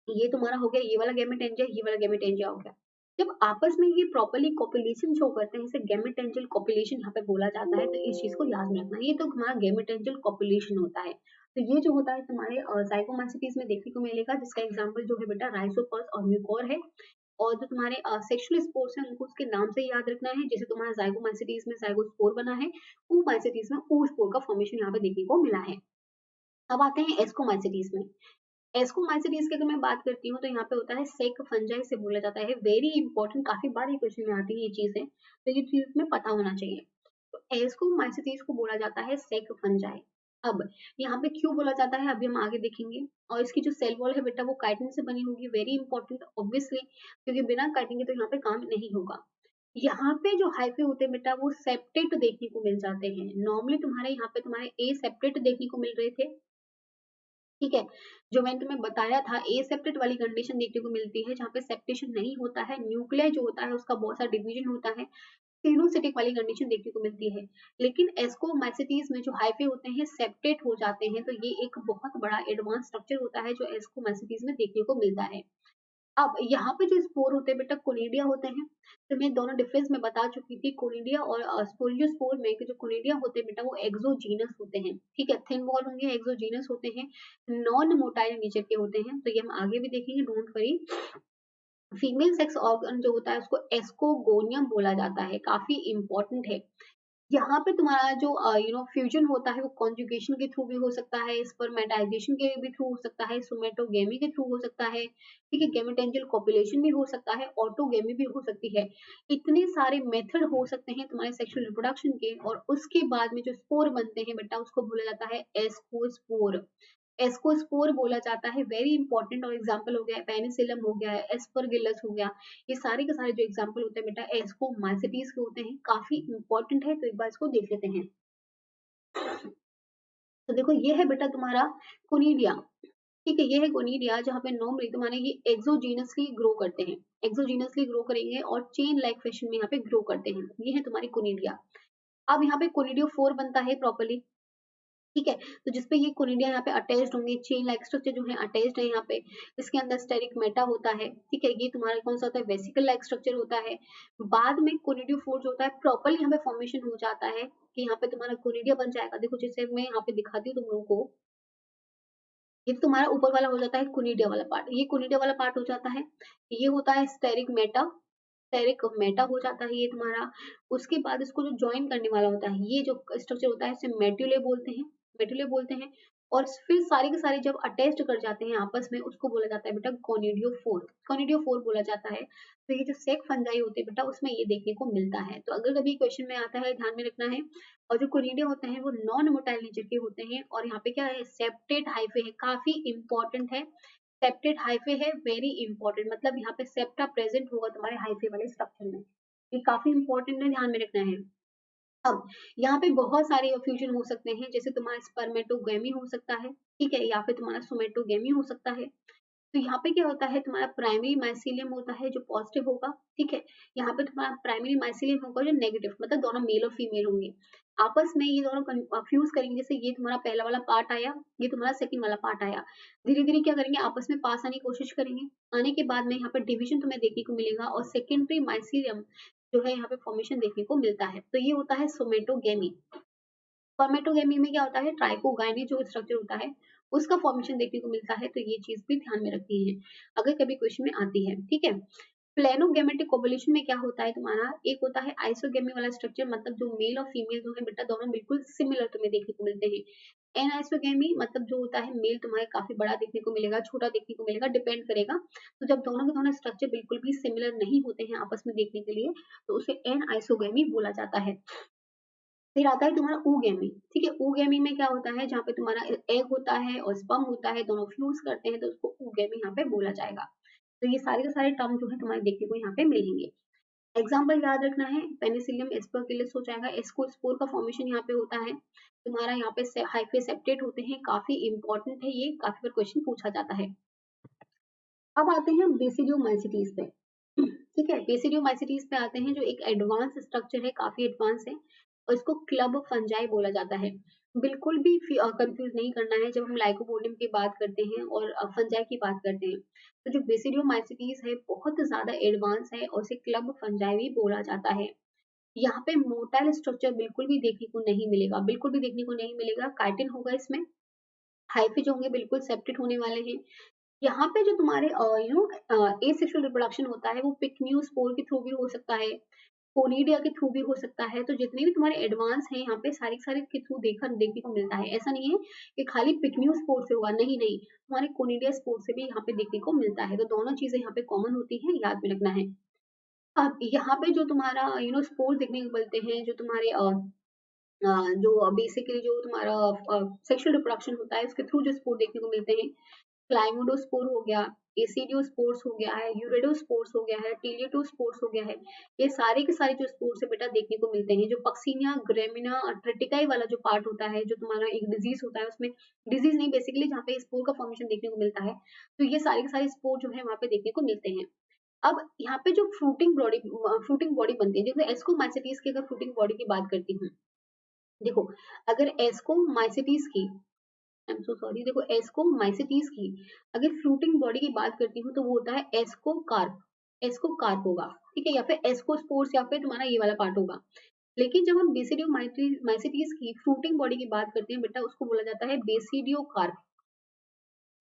ये तुम्हारा हो गया, ये वाला गैमेटेंजिया, ये वाला गैमेटेंजिया हो गया। जब आपस में ये प्रॉपर्ली कॉपुलेशन शो करते हैं, इसे गैमेटेंजियल कॉपुलेशन यहाँ पे बोला जाता है, तो इस चीज को याद में रखना है, ये तो हमारा गैमेटेंजियल कॉपुलेशन होता है। तो ये जो होता है तुम्हारे जाइगोमैसेटेस में देखने को मिलेगा, जिसका एग्जांपल जो है बेटा राइजोपस और म्यूकोर है। और जो तुम्हारे सेक्सुअल स्पोर्स हैं उनको उसके नाम से याद रखना है, जैसे तुम्हारा जाइगोमैसेटेस में जाइगोस्पोर बना है, oomacetes में oospore का फॉर्मेशन यहाँ पे देखने को मिला है। अब आते हैं एस्कोमाइसिटीज में। एस्कोमाइसिटीज की अगर मैं बात करती हूँ तो यहाँ पे होता है सेक फंजाई से बोला जाता है, वेरी इंपॉर्टेंट, काफी बार ये क्वेश्चन में आती है ये चीजें, तो ये चीज में पता होना चाहिए। तो एस्कोमाइसिटीज को बोला जाता है सेक फंजाई। अब यहाँ पे क्यों बोला जाता है अभी हम आगे देखेंगे। और इसकी जो सेल वॉल है बेटा वो काइटिन से बनी होगी, वेरी इंपॉर्टेंट ऑब्वियसली, क्योंकि बिना काइटिन के तो यहाँ पे काम नहीं होगा। यहाँ पे जो हाइफे होते हैं बेटा वो सेप्टेट देखने को मिल जाते हैं, नॉर्मली तुम्हारे यहाँ पे तुम्हारे ए सेप्टेट देखने को मिल रहे थे, ठीक है। जो मैंने तुम्हें बताया था एसेप्टेट वाली कंडीशन देखने को मिलती है, जहाँ पे सेप्टेशन नहीं होता है, न्यूक्लियर जो होता है उसका बहुत सारा डिवीजन होता है, सिनोसिटिक वाली कंडीशन देखने को मिलती है। लेकिन एस्कोमाइसिटीज में जो हाइफे होते हैं सेप्टेट हो जाते हैं, तो ये एक बहुत बड़ा एडवांस स्ट्रक्चर होता है जो एस्कोमाइसिटीज में देखने को मिलता है। अब यहाँ पे जो स्पोर होते हैं बेटा कोनिडिया होते हैं, तो मैं दोनों डिफरेंस में बता चुकी थी, कोनिडिया और स्पोरियोस्पोर में कि जो कोनिडिया होते हैं बेटा वो एक्सोजीनस होते हैं, ठीक है, थिन वॉल होंगे, एक्सोजीनस होते हैं, नॉन मोटाइल नेचर के होते हैं, तो ये हम आगे भी देखेंगे, don't worry. Female sex organ जो होता है उसको एस्कोगोनियम बोला जाता है, काफी इंपॉर्टेंट है। यहाँ पे तुम्हारा जो फ्यूजन होता है वो कॉन्जुगेशन के थ्रू भी हो सकता है, स्पर्मेटाइजेशन के भी थ्रू हो सकता है, सोमेटोगेमी के थ्रू हो सकता है, ठीक है, गैमेटेंजियल कॉपुलेशन भी हो सकता है, ऑटोगेमी भी हो सकती है। इतने सारे मेथड हो सकते हैं तुम्हारे सेक्सुअल रिप्रोडक्शन के, और उसके बाद में जो स्पोर बनते हैं बेटा उसको बोला जाता है एस्कोस्पोर। एस्कोस्पोर बोला जाता है, वेरी इंपॉर्टेंट, और एग्जाम्पल हो गया है पेनिसिलम हो गया है, एस्परगिलस हो गया, ये सारे के सारे जो एग्जाम्पल होते हैं बेटा एस्कोमाइसिटीज के होते हैं, काफी इंपॉर्टेंट है, तो एक बार इसको देख लेते हैं। तो देखो ये है बेटा तुम्हारा कोनिडिया, ठीक है, ये है कोनिडिया, जहाँ पे नॉर्मली तुम्हारे ये एक्सोजीनसली ग्रो करते हैं, एक्सोजीनसली ग्रो करेंगे और चेन लाइक फैशन में यहाँ पे ग्रो करते हैं, ये है तुम्हारी कोनिडिया। अब यहाँ पे कोनिडियो 4 बनता है प्रॉपर्ली, ठीक है, तो जिसपे ये कोनिडिया यहाँ पे अटैच्ड होंगे, चेन लाइक स्ट्रक्चर जो है अटैच्ड है यहाँ पे, इसके अंदर स्टेरिक मेटा होता है, ठीक है, ये तुम्हारा कौन सा होता है, वेसिकल लाइक स्ट्रक्चर होता है। बाद में कोनिडियो फोर्स होता है, प्रॉपर्ली यहाँ पे फॉर्मेशन हो जाता है कि यहाँ पे तुम्हारा कोनिडिया बन जाएगा। देखो जैसे मैं यहाँ पे दिखाती हूँ तुम लोगों को, ये तो तुम्हारा ऊपर वाला हो जाता है कोनिडिया वाला पार्ट, ये कोनिडिया वाला पार्ट हो जाता है, ये होता है स्टेरिक मेटा, स्टेरिक मेटा हो जाता है ये तुम्हारा। उसके बाद इसको जो ज्वाइन करने वाला होता है, ये जो स्ट्रक्चर होता है इसे मेड्यूले बोलते हैं, मेडुले बोलते हैं। और फिर सारे के सारे जब अटैच्ड कर जाते हैं आपस में उसको बोला जाता है बेटा कोनिडियो फोर, कोनिडियो फोर बोला जाता है। तो ये जो सेक फंजाई होते हैं बेटा उसमें ये देखने को मिलता है, तो अगर कभी क्वेश्चन में आता है ध्यान में रखना है। और जो कोनिडिया होते हैं वो नॉन मोटाइल नेचर के होते हैं, और यहाँ पे क्या है, सेप्टेट हाइफे है, काफी इंपॉर्टेंट है, सेप्टेट हाइफे है, वेरी इंपॉर्टेंट, मतलब यहाँ पे सेप्टा प्रेजेंट होगा तुम्हारे हाइफे वाले स्ट्रक्चर में, ये काफी इंपॉर्टेंट है, ध्यान में रखना है। अब यहाँ पे बहुत सारे फ्यूजन हो सकते हैं, जैसे तुम्हारा स्पर्मेटोगेमी हो सकता है, ठीक है, या फिर तुम्हारा सोमेटोगेमी हो सकता है। तो यहाँ पे क्या होता है, तुम्हारा प्राइमरी माइसिलियम होता है जो पॉजिटिव होगा, ठीक है, यहाँ पे तुम्हारा प्राइमरी माइसिलियम होगा जो नेगेटिव, मतलब दोनों मेल और फीमेल होंगे, आपस में ये दोनों फ्यूज करेंगे, जैसे ये तुम्हारा पहला वाला पार्ट आया, ये तुम्हारा सेकंड वाला पार्ट आया, धीरे धीरे क्या करेंगे आपस में पास आने की कोशिश करेंगे, आने के बाद में यहाँ पे डिवीजन तुम्हें देखने को मिलेगा, और सेकेंडरी माइसिलियम जो है यहाँ पे फॉर्मेशन देखने को मिलता है, तो ये होता है सोमेटोगेमी। स्पर्मेटोगेमी में क्या होता है, ट्राइकोगाइनी जो स्ट्रक्चर होता है उसका फॉर्मेशन देखने को मिलता है, तो ये चीज भी ध्यान में रखनी है अगर कभी क्वेश्चन में आती है, ठीक है। प्लेनोगेमेटिक ओवुलेशन में क्या होता है तुम्हारा, एक होता है आइसोगेमी वाला स्ट्रक्चर, मतलब जो मेल और फीमेल जो है बेटा दोनों बिल्कुल सिमिलर तुम्हें देखने को मिलते हैं। एनाइसोगेमी मतलब जो होता है मेल तुम्हारे काफी बड़ा देखने को मिलेगा, छोटा देखने को मिलेगा, डिपेंड करेगा। तो जब दोनों के दोनों स्ट्रक्चर बिल्कुल भी सिमिलर नहीं होते हैं आपस में देखने के लिए, तो उसे एनाइसोगेमी बोला जाता है। फिर आता है तुम्हारा ooगेमी, ठीक है। ooगेमी में क्या होता है, जहाँ पे तुम्हारा एग होता है और स्पर्म होता है, दोनों फ्यूज करते हैं, तो उसको ooगेमी यहाँ पे बोला जाएगा। तो ये सारे के सारे टर्म जो है तुम्हारे देखने को यहाँ पे मिलेंगे। एग्जाम्पल याद रखना है, पेनिसिलियम एस्परगिलस हो जाएगा, एस्कोस्पोर का फॉर्मेशन यहाँ पे होता है तुम्हारा, यहाँ पे हाइफे सेप्टेट होते हैं, काफी इंपॉर्टेंट है ये, काफी बार क्वेश्चन पूछा जाता है। अब आते हैं बेसिडियोमाइसिटीज पे, ठीक है। बेसिडियोमाइसिटीज पे आते हैं, जो एक एडवांस स्ट्रक्चर है, काफी एडवांस है, और इसको क्लब फंजाई बोला जाता है। बिल्कुल भी कंफ्यूज नहीं करना है जब हम लाइकोपोडियम की बात करते हैं और फंजाई की बात करते हैं। तो जो बेसिडियोमाइसिटीज है बहुत ज्यादा एडवांस है और इसे क्लब फंजाई भी बोला जाता है। यहाँ पे मोटाइल स्ट्रक्चर बिल्कुल भी देखने को नहीं मिलेगा, बिल्कुल भी देखने को नहीं मिलेगा। काइटिन होगा इसमें, हाइफी जो होंगे बिल्कुल सेप्टेट होने वाले हैं। यहाँ पे जो तुम्हारे एसेक्सुअल रिप्रोडक्शन होता है वो पिक्नियोस्पोर के थ्रू भी हो सकता है, कोनिडिया के थ्रू भी हो सकता है। तो जितने भी तुम्हारे एडवांस हैं यहाँ पे सारे सारे के थ्रू देखने को मिलता है। ऐसा नहीं है कि खाली पिक्नियोस्पोर से होगा, नहीं नहीं, तुम्हारे कोनिडिया स्पोर से भी यहाँ पे देखने को मिलता है। तो दोनों चीजें यहाँ पे कॉमन होती है, याद में रखना है। अब यहाँ पे जो तुम्हारा स्पोर देखने को मिलते हैं, जो तुम्हारे जो बेसिकली जो तुम्हारा सेक्सुअल रिप्रोडक्शन होता है उसके थ्रू जो स्पोर देखने को मिलते हैं, क्लाइमोडोस्पोर हो गया, एसिडियोस्पोर्स हो गया है, यूरेडोस्पोर्स हो गया है, टीलियोटोस्पोर्स हो गया है। ये सारे के सारे जो स्पोर्स है बेटा देखने को मिलते हैं। जो पक्सिनिया ग्रेमिना ट्रिटिकाई वाला जो पार्ट होता है, जो तुम्हारा एक डिजीज होता है, उसमें डिजीज नहीं बेसिकली जहाँ पे स्पोर का फॉर्मेशन देखने को मिलता है, तो ये सारे के सारे स्पोर जो है वहाँ पे देखने को मिलते हैं। अब यहाँ पे जो फ्रूटिंग बॉडी बनती है, जैसे एस्कोमाइसिटीज की अगर फ्रूटिंग बॉडी की बात करती हूँ, देखो अगर एस्कोमाइसिटीज की, आई एम सो सॉरी, देखो एस्कोमाइसिटीज की अगर फ्रूटिंग बॉडी की बात करती हूँ तो वो होता है एस्कोकार्प, एस्कोकार्प होगा, ठीक है, या फिर एस्कोस्पोर्स, या फिर तुम्हारा ये वाला पार्ट होगा। लेकिन जब हम बेसिडियोमाइसिटीज की फ्रूटिंग बॉडी की बात करते हैं बेटा, उसको बोला जाता है बेसिडियोकार्प,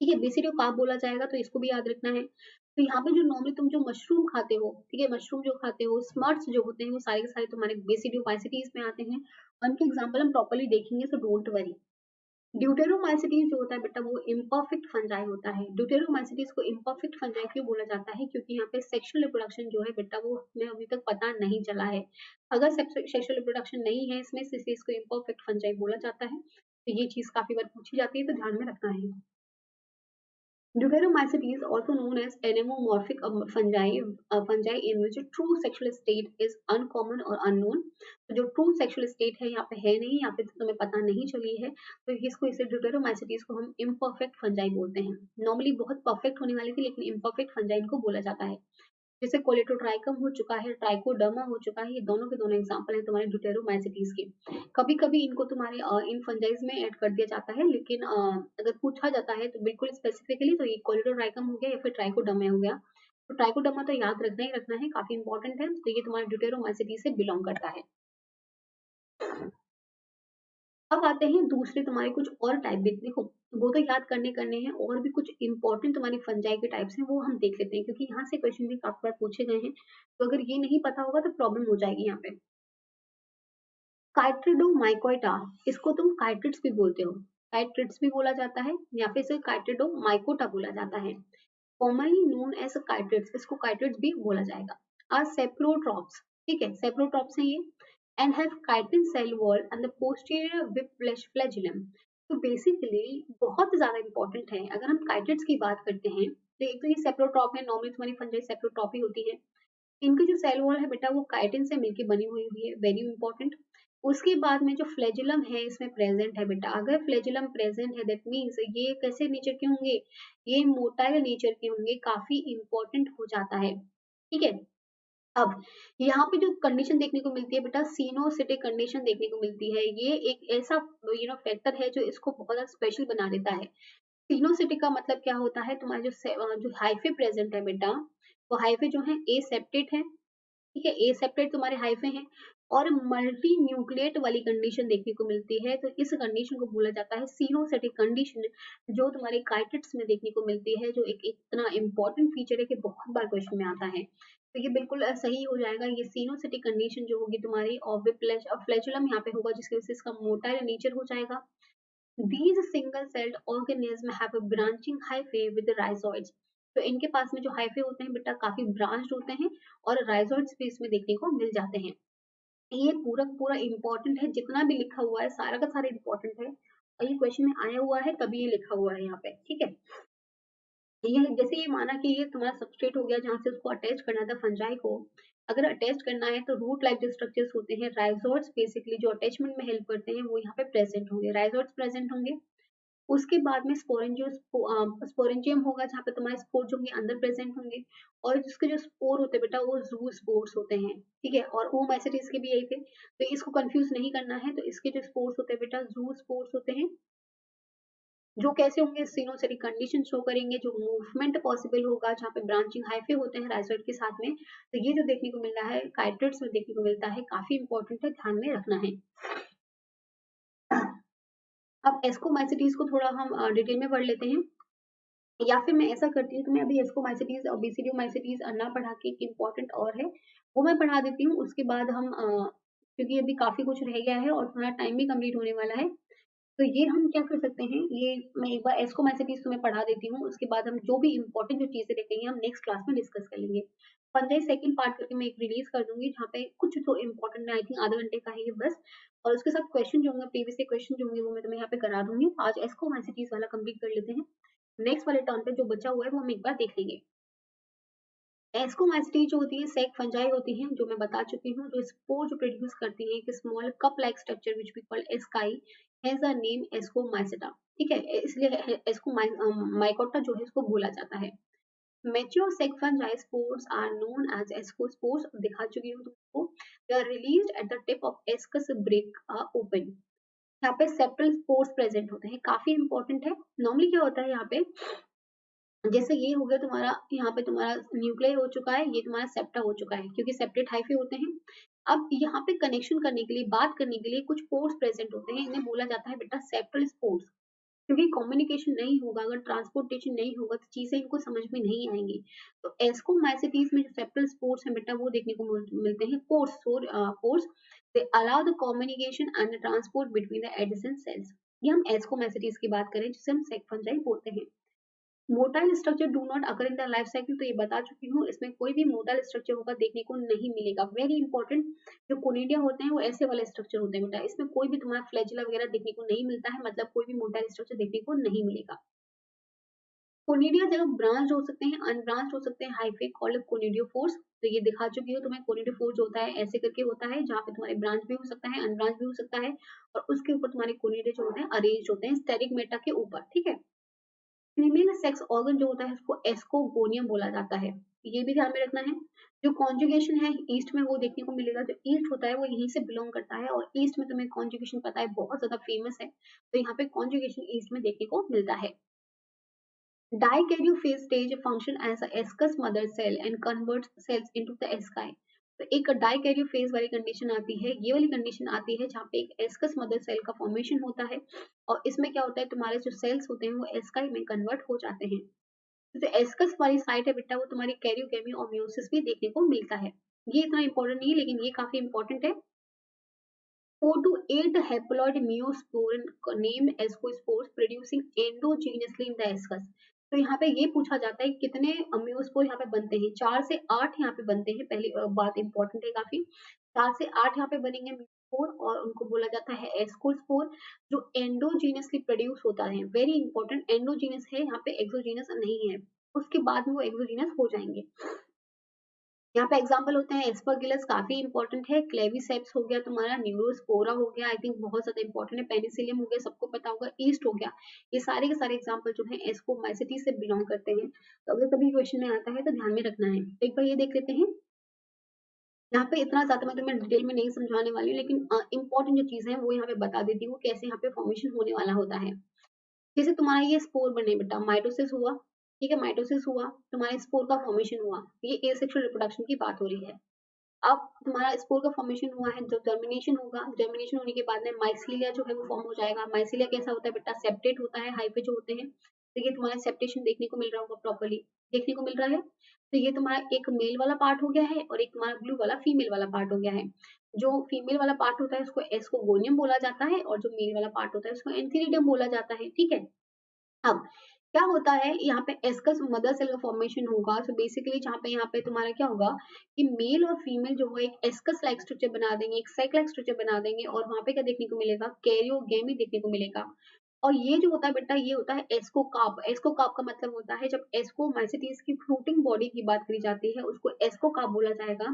ठीक है, बेसिडियोकार्प बोला जाएगा, तो इसको भी याद रखना है। तो यहाँ पे जो नॉर्मली तुम जो मशरूम खाते हो, ठीक है, मशरूम जो खाते हो, स्मर्ट्स जो होते हैं, वो सारे के सारे तुम्हारे बेसिडियोमाइसिटीज में आते हैं। उनके एग्जाम्पल हम प्रॉपर्ली देखेंगे, सो डोंट वरी। ड्यूटेरोमाइसिटीज जो होता है बेटा वो इम्परफेक्ट फंजाई होता है। ड्यूटेरोमाइसिटीज को इम्परफेक्ट फंजाई क्यों बोला जाता है, क्योंकि यहाँ पे सेक्सुअल रिप्रोडक्शन जो है बेटा वो हमें अभी तक पता नहीं चला है। अगर सेक्सुअल रिप्रोडक्शन नहीं है इसमें, इस चीज को इम्परफेक्ट फंजाई बोला जाता है। तो ये चीज काफी बार पूछी जाती है, तो ध्यान में रखना है। Deuteromycetes, also known as anemomorphic fungi in which true sexual state is uncommon or unknown। तो जो ट्रू सेक्सुअल स्टेट है यहाँ पे है नहीं, यहाँ पे तो तुम्हें पता नहीं चली है, तो इसको इसे ड्यूटेरोमाइसिटीज को हम इम्परफेक्ट फंजाई बोलते हैं। नॉर्मली बहुत परफेक्ट होने वाली थी, लेकिन इम्परफेक्ट फंजाई इनको बोला जाता है। जैसे कोलेटोट्राइकम हो चुका है, ट्राइकोडर्मा हो चुका है, ये दोनों के दोनों एग्जांपल हैं तुम्हारे ड्यूटेरोमाइसिटीज के। कभी कभी इनको तुम्हारे इन फंजाइज में ऐड कर दिया जाता है, लेकिन अगर पूछा जाता है तो बिल्कुल स्पेसिफिकली तो ये कोलेटोट्राइकम हो गया या फिर ट्राइकोडर्मा हो गया। तो ट्राइकोडर्मा तो याद रखना ही रखना है, काफी इंपॉर्टेंट है, तो ये तुम्हारे ड्यूटेरोमाइसिटीज से बिलोंग करता है। अब आते हैं दूसरे तुम्हारे कुछ और टाइप भी, देखो वो तो याद करने करने हैं, और भी कुछ इंपॉर्टेंट तुम्हारी फंजाई के टाइप्स हैं, वो हम देख लेते हैं, क्योंकि यहाँ से क्वेश्चन भी काफी बार पूछे गए हैं, तो अगर ये नहीं पता होगा तो प्रॉब्लम हो जाएगी यहाँ पे। काइट्रिडोमाइकोटा, इसको तुम काइट्रिड्स भी बोलते हो, काइट्रिड्स भी बोला जाता है, या फिर इसे काइट्रिडोमाइकोटा बोला जाता है। कॉमनली नोन एज काइट्रिड्स, इसको काइट्रिड्स भी बोला जाएगा। आर सेप्रोट्रॉप्स, ठीक है, सेप्रोट्रॉप्स हैं ये, and have chitin cell wall and the posterior whip flagellum। तो बेसिकली बहुत ज्यादा इंपॉर्टेंट है। अगर हम काइटिड्स की बात करते हैं तो एक तो ये सेप्रोट्रॉप है, नॉर्मली तुम्हारी फंजाई सेप्रोट्रॉप ही होती है। इनकी जो सेल वॉल है बेटा वो काइटिन से मिलकर बनी हुई है, वेरी इंपॉर्टेंट। उसके बाद में जो फ्लैजुलम है इसमें प्रेजेंट है बेटा, अगर फ्लैजुलम प्रेजेंट है दैट मीन्स ये कैसे नेचर के होंगे, ये मोटाइल नेचर के होंगे, काफी इंपॉर्टेंट हो जाता है, ठीक है। अब यहाँ पे जो कंडीशन देखने को मिलती है बेटा, सीनोसिटिक कंडीशन देखने को मिलती है। ये एक ऐसा फैक्टर है जो इसको बहुत ज्यादा स्पेशल बना देता है। सीनोसिटिक का मतलब क्या होता है, तुम्हारे जो हाइफे प्रेजेंट है बेटा, वो हाइफे जो है ए सेप्टेट है, ठीक है, ए सेप्टेट तुम्हारे हाइफे हैं। और मल्टी न्यूक्लिएट वाली कंडीशन देखने को मिलती है, तो इस कंडीशन को बोला जाता है सीनोसेटिक कंडीशन, जो तुम्हारे काइटिड्स में देखने को मिलती है, जो एक इतना इंपॉर्टेंट फीचर है कि बहुत बार क्वेश्चन में आता है। तो ये बिल्कुल सही हो जाएगा। ये सीनोसेटिक कंडीशन जो होगी तुम्हारी ऑर्बिट फ्लैचुलम यहाँ पे होगा, जिसकी वजह से इसका मोटाइल नेचर हो जाएगा। These single-celled organisms have a branching hyphae with the rhizoids. तो इनके पास में जो हाइफे होते हैं बेटा काफी ब्रांच्ड होते हैं और राइजोइड स्पेस में देखने को मिल जाते हैं। ये पूरा पूरा इंपॉर्टेंट है, जितना भी लिखा हुआ है सारा का सारा इंपॉर्टेंट है, और ये क्वेश्चन में आया हुआ है तभी ये लिखा हुआ है यहाँ पे, ठीक है। ये जैसे ये माना कि ये तुम्हारा सबस्ट्रेट हो गया जहाँ से उसको अटैच करना था फंजाई को, अगर अटैच करना है तो रूट लाइक जो स्ट्रक्चर्स होते हैं राइजोइड्स बेसिकली जो अटैचमेंट में हेल्प करते हैं वो यहाँ पे प्रेजेंट होंगे, राइजोइड्स प्रेजेंट होंगे। उसके बाद में स्पोरेंजियम होगा जहाँ पे तुम्हारे स्पोर जो होंगे अंदर प्रेजेंट होंगे, और जिसके जो स्पोर होते हैं बेटा वो जू स्पोर्स होते हैं, ठीक है। और ओमाइसीट्स के भी यही थे, तो इसको कंफ्यूज नहीं करना है। तो इसके जो स्पोर्स होते हैं बेटा जू स्पोर्स होते हैं, जो कैसे होंगे सीनोसेटिक कंडीशन शो करेंगे, जो मूवमेंट पॉसिबल होगा जहाँ पे ब्रांचिंग हाइफे होते हैं राइजोइड के साथ में। तो ये जो देखने को मिल रहा है काइटिड्स में देखने को मिलता है, काफी इंपॉर्टेंट है, ध्यान में रखना है। अब एस्कोमाइसिटीज को थोड़ा हम डिटेल में पढ़ लेते हैं, या फिर मैं ऐसा करती हूँ, तो मैं अभी एस्कोमाइसिटीज और बेसिडियोमाइसिटीज ना पढ़ा के एक इम्पोर्टेंट और है वो मैं पढ़ा देती हूँ। उसके बाद हम क्योंकि अभी काफी कुछ रह गया है और थोड़ा टाइम भी कंप्लीट होने वाला है, तो ये हम क्या कर सकते हैं, ये मैं एक बार एस्कोमाइसिटीज तुम्हें पढ़ा देती हूँ, उसके बाद हम जो भी इम्पोर्टेंट जो चीजें देखेंगे हम नेक्स्ट क्लास में डिस्कस कर लेंगे। 15 सेकंड पार्ट करके मैं एक रिलीज कर दूंगी जहाँ पे कुछ तो इम्पोर्टेंट, आई थिंक आधा घंटे का है ये बस, और उसके साथ क्वेश्चन जो होंगे प्रीवियस के क्वेश्चन जो होंगे वो मैं तुम्हें यहाँ पे करा दूंगी। आज एस्कोमाइसिटीज वाला कंप्लीट कर लेते हैं, नेक्स्ट वाले टर्न पे जो बचा हुआ है वो हम एक बार देख लेंगे। एस्कोमाइसिटी जो होती है सेक फंजाई होती हैं, जो मैं बता चुकी हूँ, जो स्पोर जो प्रोड्यूस करती हैं एक small cup like structure which we call asci has a name ascomycota, ठीक है, इसलिए एस्कोमाइकोटा जो है इसको बोला जाता है। Mature sac fungi spores are known as ascospores, दिखा चुकी हूँ तुमको। They are released at the tip of ascus break open. यहाँ पे सेप्टल स्पोर्स प्रेजेंट होते हैं, काफी इंपॉर्टेंट है। नॉर्मली क्या होता है यहाँ पे, जैसे ये हो गया तुम्हारा, यहाँ पे तुम्हारा न्यूक्लियर हो चुका है, ये तुम्हारा सेप्टा हो चुका है, क्योंकि सेप्टेट हाइफे होते हैं। अब यहाँ पे कनेक्शन करने के लिए, बात करने के लिए कुछ पोर्स प्रेजेंट होते हैं, इन्हें बोला जाता है बेटा सेप्टल स्पोर्स। क्योंकि कम्युनिकेशन नहीं होगा, अगर ट्रांसपोर्टेशन नहीं होगा तो चीजें इनको समझ में नहीं आएंगी। तो एस्कोमाइसिटीज में जो सेप्टल स्पोर्स है बेटा वो देखने को मिलते हैं, pores they allow the communication and transport between the adjacent cells. ये हम एस्कोमाइसिटीज की बात करें जिसे हम सेक फंजाई बोलते हैं। Motile structure do not occur in the life cycle, तो ये बता चुकी हूँ, इसमें कोई भी मोटाइल स्ट्रक्चर होगा देखने को नहीं मिलेगा। वेरी इंपॉर्टेंट, जो कोनिडिया होते हैं वो ऐसे वाले स्ट्रक्चर होते हैं बेटा, इसमें कोई भी तुम्हारा फ्लैजिला वगैरह देखने को नहीं मिलता है, मतलब कोई भी मोटाइल स्ट्रक्चर देखने को नहीं मिलेगा। कोनिडिया जब ब्रांच हो सकते हैं, अनब्रांच हो सकते हैं, हाइफे कॉल्ड कोनिडियोफोर्स। तो ये दिखा चुकी हो तुम्हें, कोनिडियोफोर्स होता है ऐसे करके होता है, जहाँ पे तुम्हारे ब्रांच भी हो सकता है अनब्रांच भी हो सकता है, और उसके ऊपर तुम्हारे कोनिडिया जो होते हैं अरेंज होते हैं स्टेरिगमेटा के ऊपर, ठीक है। फीमेल सेक्स ऑर्गन जो होता है उसको एस्कोगोनियम बोला जाता है, ये भी ध्यान में रखना है। जो कॉन्जुगेशन है ईस्ट में वो देखने को मिलेगा, जो ईस्ट होता है वो यहीं से बिलोंग करता है, और ईस्ट में तुम्हें कॉन्जुगेशन पता है बहुत ज्यादा फेमस है, तो यहाँ पे कॉन्जुगेशन ईस्ट में देखने को मिलता है। Dikaryophase stage function as a eschus mother cell and converts cells into the asci। तो एक डाइकैरियोफेज वाली कंडीशन आती है, ये वाली कंडीशन आती है जहाँ पे एक एस्कस मदर सेल का फॉर्मेशन होता है, और इसमें क्या होता है तुम्हारे जो सेल्स होते हैं वो एस्काई में कन्वर्ट हो जाते हैं। तो एस्कस वाली साइट है बेटा वो तुम्हारी कैरियोकेमी और मियोसिस भी देखने को मिलता है। ये इतना इंपॉर्टेंट नहीं है लेकिन ये काफी इंपॉर्टेंट है। 4 to 8 haploid meiospore named ascospores producing endogenously in the ascus। तो यहाँ पे ये पूछा जाता है कितने म्यूस्पोर यहाँ पे बनते हैं, 4 से 8 यहाँ पे बनते हैं। पहली बात इंपॉर्टेंट है काफी, 4 से 8 यहाँ पे बनेंगे म्यूस्पोर, और उनको बोला जाता है एस्कोस्पोर, जो एंडोजीनसली प्रोड्यूस होता है। वेरी इंपॉर्टेंट, एंडोजीनस है यहाँ पे, एक्सोजीनस नहीं है, उसके बाद में वो एक्सोजीनस हो जाएंगे। यहाँ पे एग्जाम्पल होते हैं एस्परगिलस, काफी इंपॉर्टेंट है, क्लेविसेप्स हो गया तुम्हारा, न्यूरोस्पोरा हो गया, आई थिंक बहुत ज्यादा इंपॉर्टेंट है, पेनिसिलियम हो गया सबको पता होगा, ईस्ट हो गया। ये सारे के सारे एग्जाम्पल जो है एस्कोमाइसिटी से बिलोंग करते हैं। तो अगर कभी क्वेश्चन में आता है तो ध्यान में रखना है। तो एक बार ये देख लेते हैं, यहाँ पे इतना ज्यादा मैं तुम्हें डिटेल में नहीं समझाने वाली हूँ, लेकिन इंपॉर्टेंट जो चीज है वो यहाँ पे बता देती हूँ कैसे यहाँ पे फॉर्मेशन होने वाला होता है। जैसे तुम्हारा ये स्पोर बने बेटा, माइटोसिस हुआ, ठीक है, माइटोसिस हुआ, तुम्हारे स्पोर का फॉर्मेशन हुआ, ये एसेक्सुअल रिप्रोडक्शन की बात हो रही है। अब तुम्हारा स्पोर का फॉर्मेशन हुआ है, जो जर्मिनेशन होगा, जर्मिनेशन होने के बाद में माइसीलिया जो है वो फॉर्म हो जाएगा। माइसीलिया कैसा होता है बेटा, सेप्टेट होता है, हाइफे जो होते हैं। तो ये तुम्हारा सेप्टेशन देखने को मिल रहा होगा, प्रॉपर्ली देखने को मिल रहा है। तो ये तुम्हारा एक मेल वाला पार्ट हो गया है और एक तुम्हारा ब्लू वाला फीमेल वाला पार्ट हो गया है। जो फीमेल वाला पार्ट होता है उसको एस्कोगोनियम बोला जाता है और जो मेल वाला पार्ट होता है उसको एंथीरिडियम बोला जाता है, ठीक है। अब क्या होता है यहाँ पे एस्कस मदर सेल का फॉर्मेशन होगा। तो बेसिकली जहाँ पे यहाँ पे तुम्हारा क्या होगा कि मेल और फीमेल जो है एक एस्कस लाइक स्ट्रक्चर बना देंगे, एक साइक लाइक स्ट्रक्चर बना देंगे और वहां पे क्या देखने को मिलेगा, कैरियोगेमी देखने को मिलेगा। और ये जो होता है बेटा, ये होता है एस्कोकार्प। एस्कोकार्प का मतलब होता है, जब एस्कोमाइसिटीज की फ्रूटिंग बॉडी की बात करी जाती है उसको एस्कोकार्प बोला जाएगा।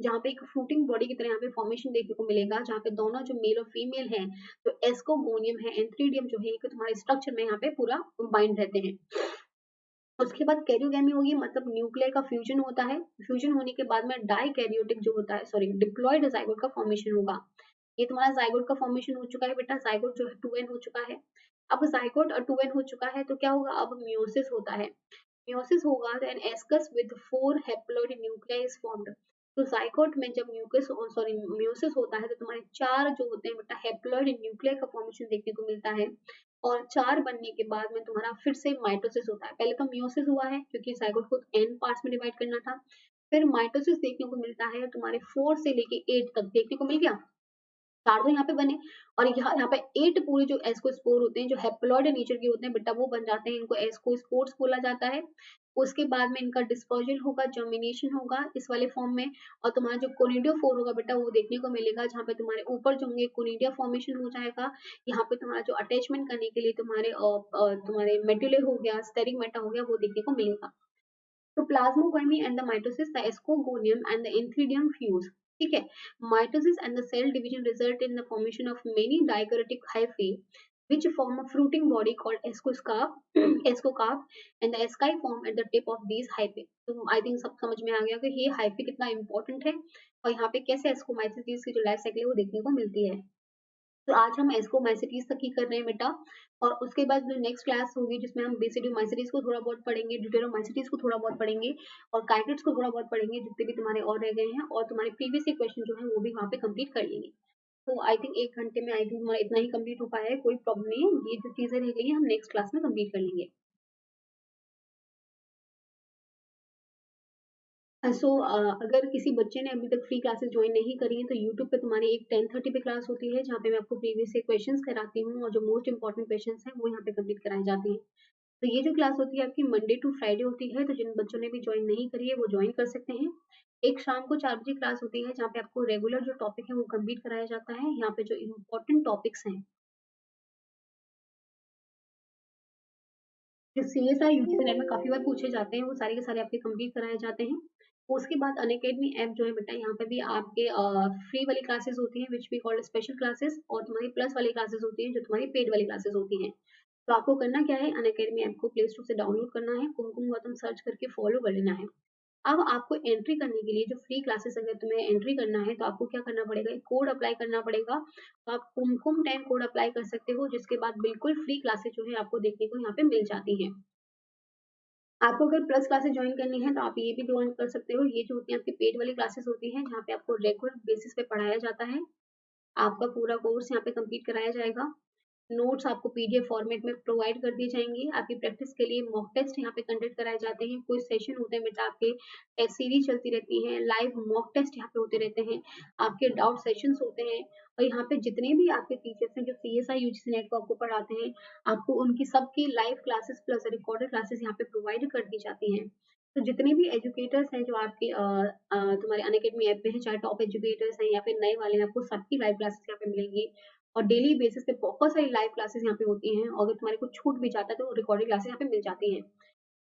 जहाँ पे एक फ्रूटिंग बॉडी की तरह यहाँ पे फॉर्मेशन देखने को मिलेगा, जहाँ पे दोनों जो मेल और फीमेल है, तो एस्कोगोनियम है, एंथ्रीडियम जो है, तुम्हारे स्ट्रक्चर में यहाँ पे पूरा बाइंड रहते हैं। उसके बाद कैरियोगेमी होगी, मतलब न्यूक्लियर का फ्यूजन होता है। फ्यूजन होने के बाद में डाई कैरियोटिक जो होता है, सॉरी, डिप्लॉयड जाइगोट का फॉर्मेशन होगा। ये तुम्हारा जाइगोट का फॉर्मेशन हो चुका है बेटा, जाइगोट जो है 2n हो चुका है। अब जाइगोट 2n हो चुका है तो क्या होगा, अब मियोसिस होता है। मियोसिस होगा तो an ascus with 4 haploid nuclei is formed. तो जाइगोट में जब म्यूकस सॉरी मियोसिस होता है तो तुम्हारे 4 जो होते हैं बेटा हैप्लॉइड न्यूक्लियाई का फॉर्मेशन देखने को मिलता है। और 4 बनने के बाद में तुम्हारा फिर से माइटोसिस होता है। पहले तो मियोसिस हुआ है क्योंकि जाइगोट को n पार्ट्स में डिवाइड करना था। फिर माइटोसिस देखने को मिलता है तुम्हारे 4 से लेके 8 तक देखने को मिल गया। 4 तो यहाँ पे बने और यहाँ पे 8 पूरे जो एस्कोस्पोर होते हैं, जो हैप्लॉइड नेचर के होते हैं बेटा, वो बन जाते हैं। इनको एस्कोस्पोर्स बोला जाता है। उसके बाद में इनका डिस्पर्जल होगा, जर्मिनेशन होगा इस वाले फॉर्म में। और तुम्हारा जो कोनिडियोफोर होगा बेटा वो देखने को मिलेगा, जहाँ पे तुम्हारे ऊपर जो होंगे कोनिडिया फॉर्मेशन हो जाएगा। यहाँ पे तुम्हारा जो अटैचमेंट करने के लिए तुम्हारे मेडुले हो गया, स्टेरिगमेटा हो गया, वो देखने को मिलेगा। तो plasmogamy and the mitosis, the escogonium and the entheridium fuse, ठीक है। Mitosis and the cell division result in the formation of many dikaryotic hyphae which form a fruiting body called escocarp, escocarp and the asci form at the tip of these hyphae। तो आई थिंक सब समझ में आ गया कि ये hyphae कितना इंपॉर्टेंट है और यहाँ पे कैसे एस्कोमाइसिस की जो लाइफ साइकिल है वो देखने को मिलती है। तो आज हम एस्कोमाइसिटीज तक ही कर रहे हैं बेटा। और उसके बाद जो नेक्स्ट क्लास होगी जिसमें हम बेसिडोमाइसिटीज को थोड़ा बहुत पढ़ेंगे, ड्यूटेरोमाइसिटीज को थोड़ा बहुत पढ़ेंगे और काइटिड्स को थोड़ा बहुत पढ़ेंगे, जितने भी तुम्हारे और रह गए हैं। और तुम्हारे प्रीवियस क्वेश्चन जो है वो भी वहाँ पे कंप्लीट कर लेंगे। तो आई थिंक 1 घंटे में आई थिंक हमारा इतना ही कंप्लीट हो पाया है, कोई प्रॉब्लम नहीं है। ये जो चीजें रह गई है हम नेक्स्ट क्लास में कंप्लीट कर लेंगे। अगर किसी बच्चे ने अभी तक फ्री क्लासेस ज्वाइन नहीं करी है तो यूट्यूब पे तुम्हारी एक 10:30 पे क्लास होती है, जहाँ पे मैं आपको प्रीवियस से क्वेश्चंस कराती हूँ और जो मोस्ट इंपॉर्टेंट क्वेश्चंस हैं वो यहाँ पे कंप्लीट कराए जाते हैं। तो ये जो क्लास होती है आपकी मंडे टू फ्राइडे होती है, तो जिन बच्चों ने भी ज्वाइन नहीं करी है वो ज्वाइन कर सकते हैं। एक शाम को 4 बजे क्लास होती है, जहाँ पे आपको रेगुलर जो टॉपिक है वो कंप्लीट कराया जाता है। यहाँ पे जो इम्पोर्टेंट टॉपिक्स हैं, जो सीएसआई यूजीसी नेट में काफी बार पूछे जाते हैं, वो सारे के सारे आपके कंप्लीट कराए जाते हैं। उसके बाद अनअकैडमी ऐप जो है बेटा, यहाँ पे भी आपके फ्री वाली क्लासेस होती हैं which we called special classes, और तुम्हारी प्लस वाली क्लासेस होती हैं जो तुम्हारी पेड वाली क्लासेस होती हैं। तो आपको करना क्या है, अनअकैडमी ऐप को प्ले स्टोर से डाउनलोड करना है, कुमकुम गौतम सर्च करके फॉलो कर लेना है। अब आपको एंट्री करने के लिए जो फ्री क्लासेस अगर तुम्हें एंट्री करना है तो आपको क्या करना पड़ेगा, एक कोड अप्लाई करना पड़ेगा। तो आप कुमकुम 10 कोड अप्लाई कर सकते हो, जिसके बाद बिल्कुल फ्री क्लासेस जो है आपको देखने को यहाँ पे मिल जाती हैं। आपको अगर प्लस क्लासेस ज्वाइन करनी है तो आप ये भी ज्वाइन कर सकते हो। ये जो होती है आपकी पेड वाली क्लासेस होती हैं, जहाँ पे आपको रेगुलर बेसिस पे पढ़ाया जाता है। आपका पूरा कोर्स यहाँ पे कंप्लीट कराया जाएगा। नोट्स आपको पीडीएफ फॉर्मेट में प्रोवाइड कर दी जाएंगी। आपकी प्रैक्टिस के लिए मॉक टेस्ट यहाँ पे कंडक्ट कराए जाते हैं। कुछ सेशन होते हैं बेटा आपके, टेस्ट सीरीज चलती रहती है, लाइव मॉक टेस्ट यहाँ पे होते रहते हैं, आपके डाउट सेशंस होते हैं। और यहाँ पे जितने भी आपके टीचर्स हैं जो सीएसआई यूजीसी नेट को आपको पढ़ाते हैं, आपको उनकी सबकी live classes plus recorded classes यहाँ पे प्रोवाइड कर दी जाती हैं। तो जितने भी एजुकेटर्स हैं जो आपके तुम्हारे अनअकैडमी ऐप में है, चाहे टॉप एजुकेटर्स हैं या फिर नए वाले हैं, आपको सबकी लाइव क्लासेस यहाँ पे मिलेंगी। और डेली बेसिस पे बहुत सारी लाइव क्लासेस यहाँ पे होती हैं, और अगर तुम्हारे को छूट भी जाता है तो रिकॉर्डेड क्लासेस यहाँ पे मिल जाती हैं।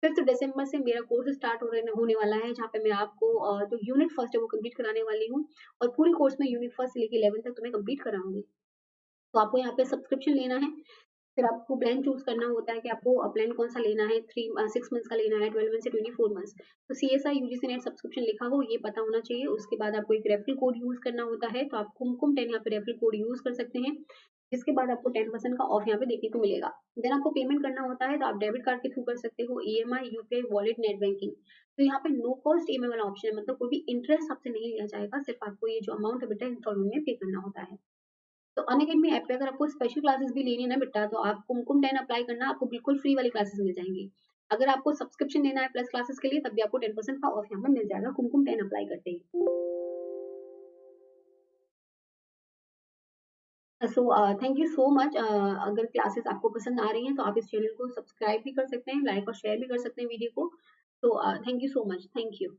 5 दिसंबर से मेरा कोर्स स्टार्ट होने वाला है, जहाँ पे मैं आपको जो यूनिट फर्स्ट है वो कंप्लीट कराने वाली हूँ। और पूरे कोर्स में यूनिट फर्स्ट से लेकर 11 तक तुम्हें कंप्लीट कराऊंगी। तो आपको यहाँ पे सब्सक्रिप्शन लेना है, फिर आपको प्लान चूज करना होता है कि आपको प्लान कौन सा लेना है, 6 मंथ्स का लेना है, 12 मंथ से 24 मंथ्स। तो सीएसआई यूजीसी नेट सब्सक्रिप्शन लिखा हो ये पता होना चाहिए। उसके बाद आपको एक रेफरल कोड यूज करना होता है, तो आप कुमकुम 10 यहाँ पे रेफरल कोड यूज कर सकते हैं, जिसके बाद आपको 10% का ऑफ यहाँ पे देखने को मिलेगा। देन आपको पेमेंट करना होता है, तो आप डेबिट कार्ड के थ्रू कर सकते हो, EMI, UPI, wallet, net banking. तो यहाँ पे नो कॉस्ट ईएमआई वाला ऑप्शन है, मतलब कोई भी इंटरेस्ट आपसे नहीं लिया जाएगा, सिर्फ आपको ये जो अमाउंट है बेटा इंस्टॉलमेंट में पे करना होता है। तो अनअकैडमी ऐप पे अगर आपको स्पेशल क्लासेस भी लेनी है ना बेटा, तो आप कुमकुम 10 अप्लाई करना, आपको बिल्कुल फ्री वाली क्लासेस मिल जाएंगी। अगर आपको सब्सक्रिप्शन लेना है प्लस क्लासेस के लिए, तब भी आपको 10% का ऑफ यहाँ पे मिल जाएगा कुमकुम 10 अप्लाई करते ही। So thank you so much. अगर क्लासेस आपको पसंद आ रही हैं तो आप इस चैनल को सब्सक्राइब भी कर सकते हैं, लाइक और शेयर भी कर सकते हैं वीडियो को। तो thank you so much, thank you.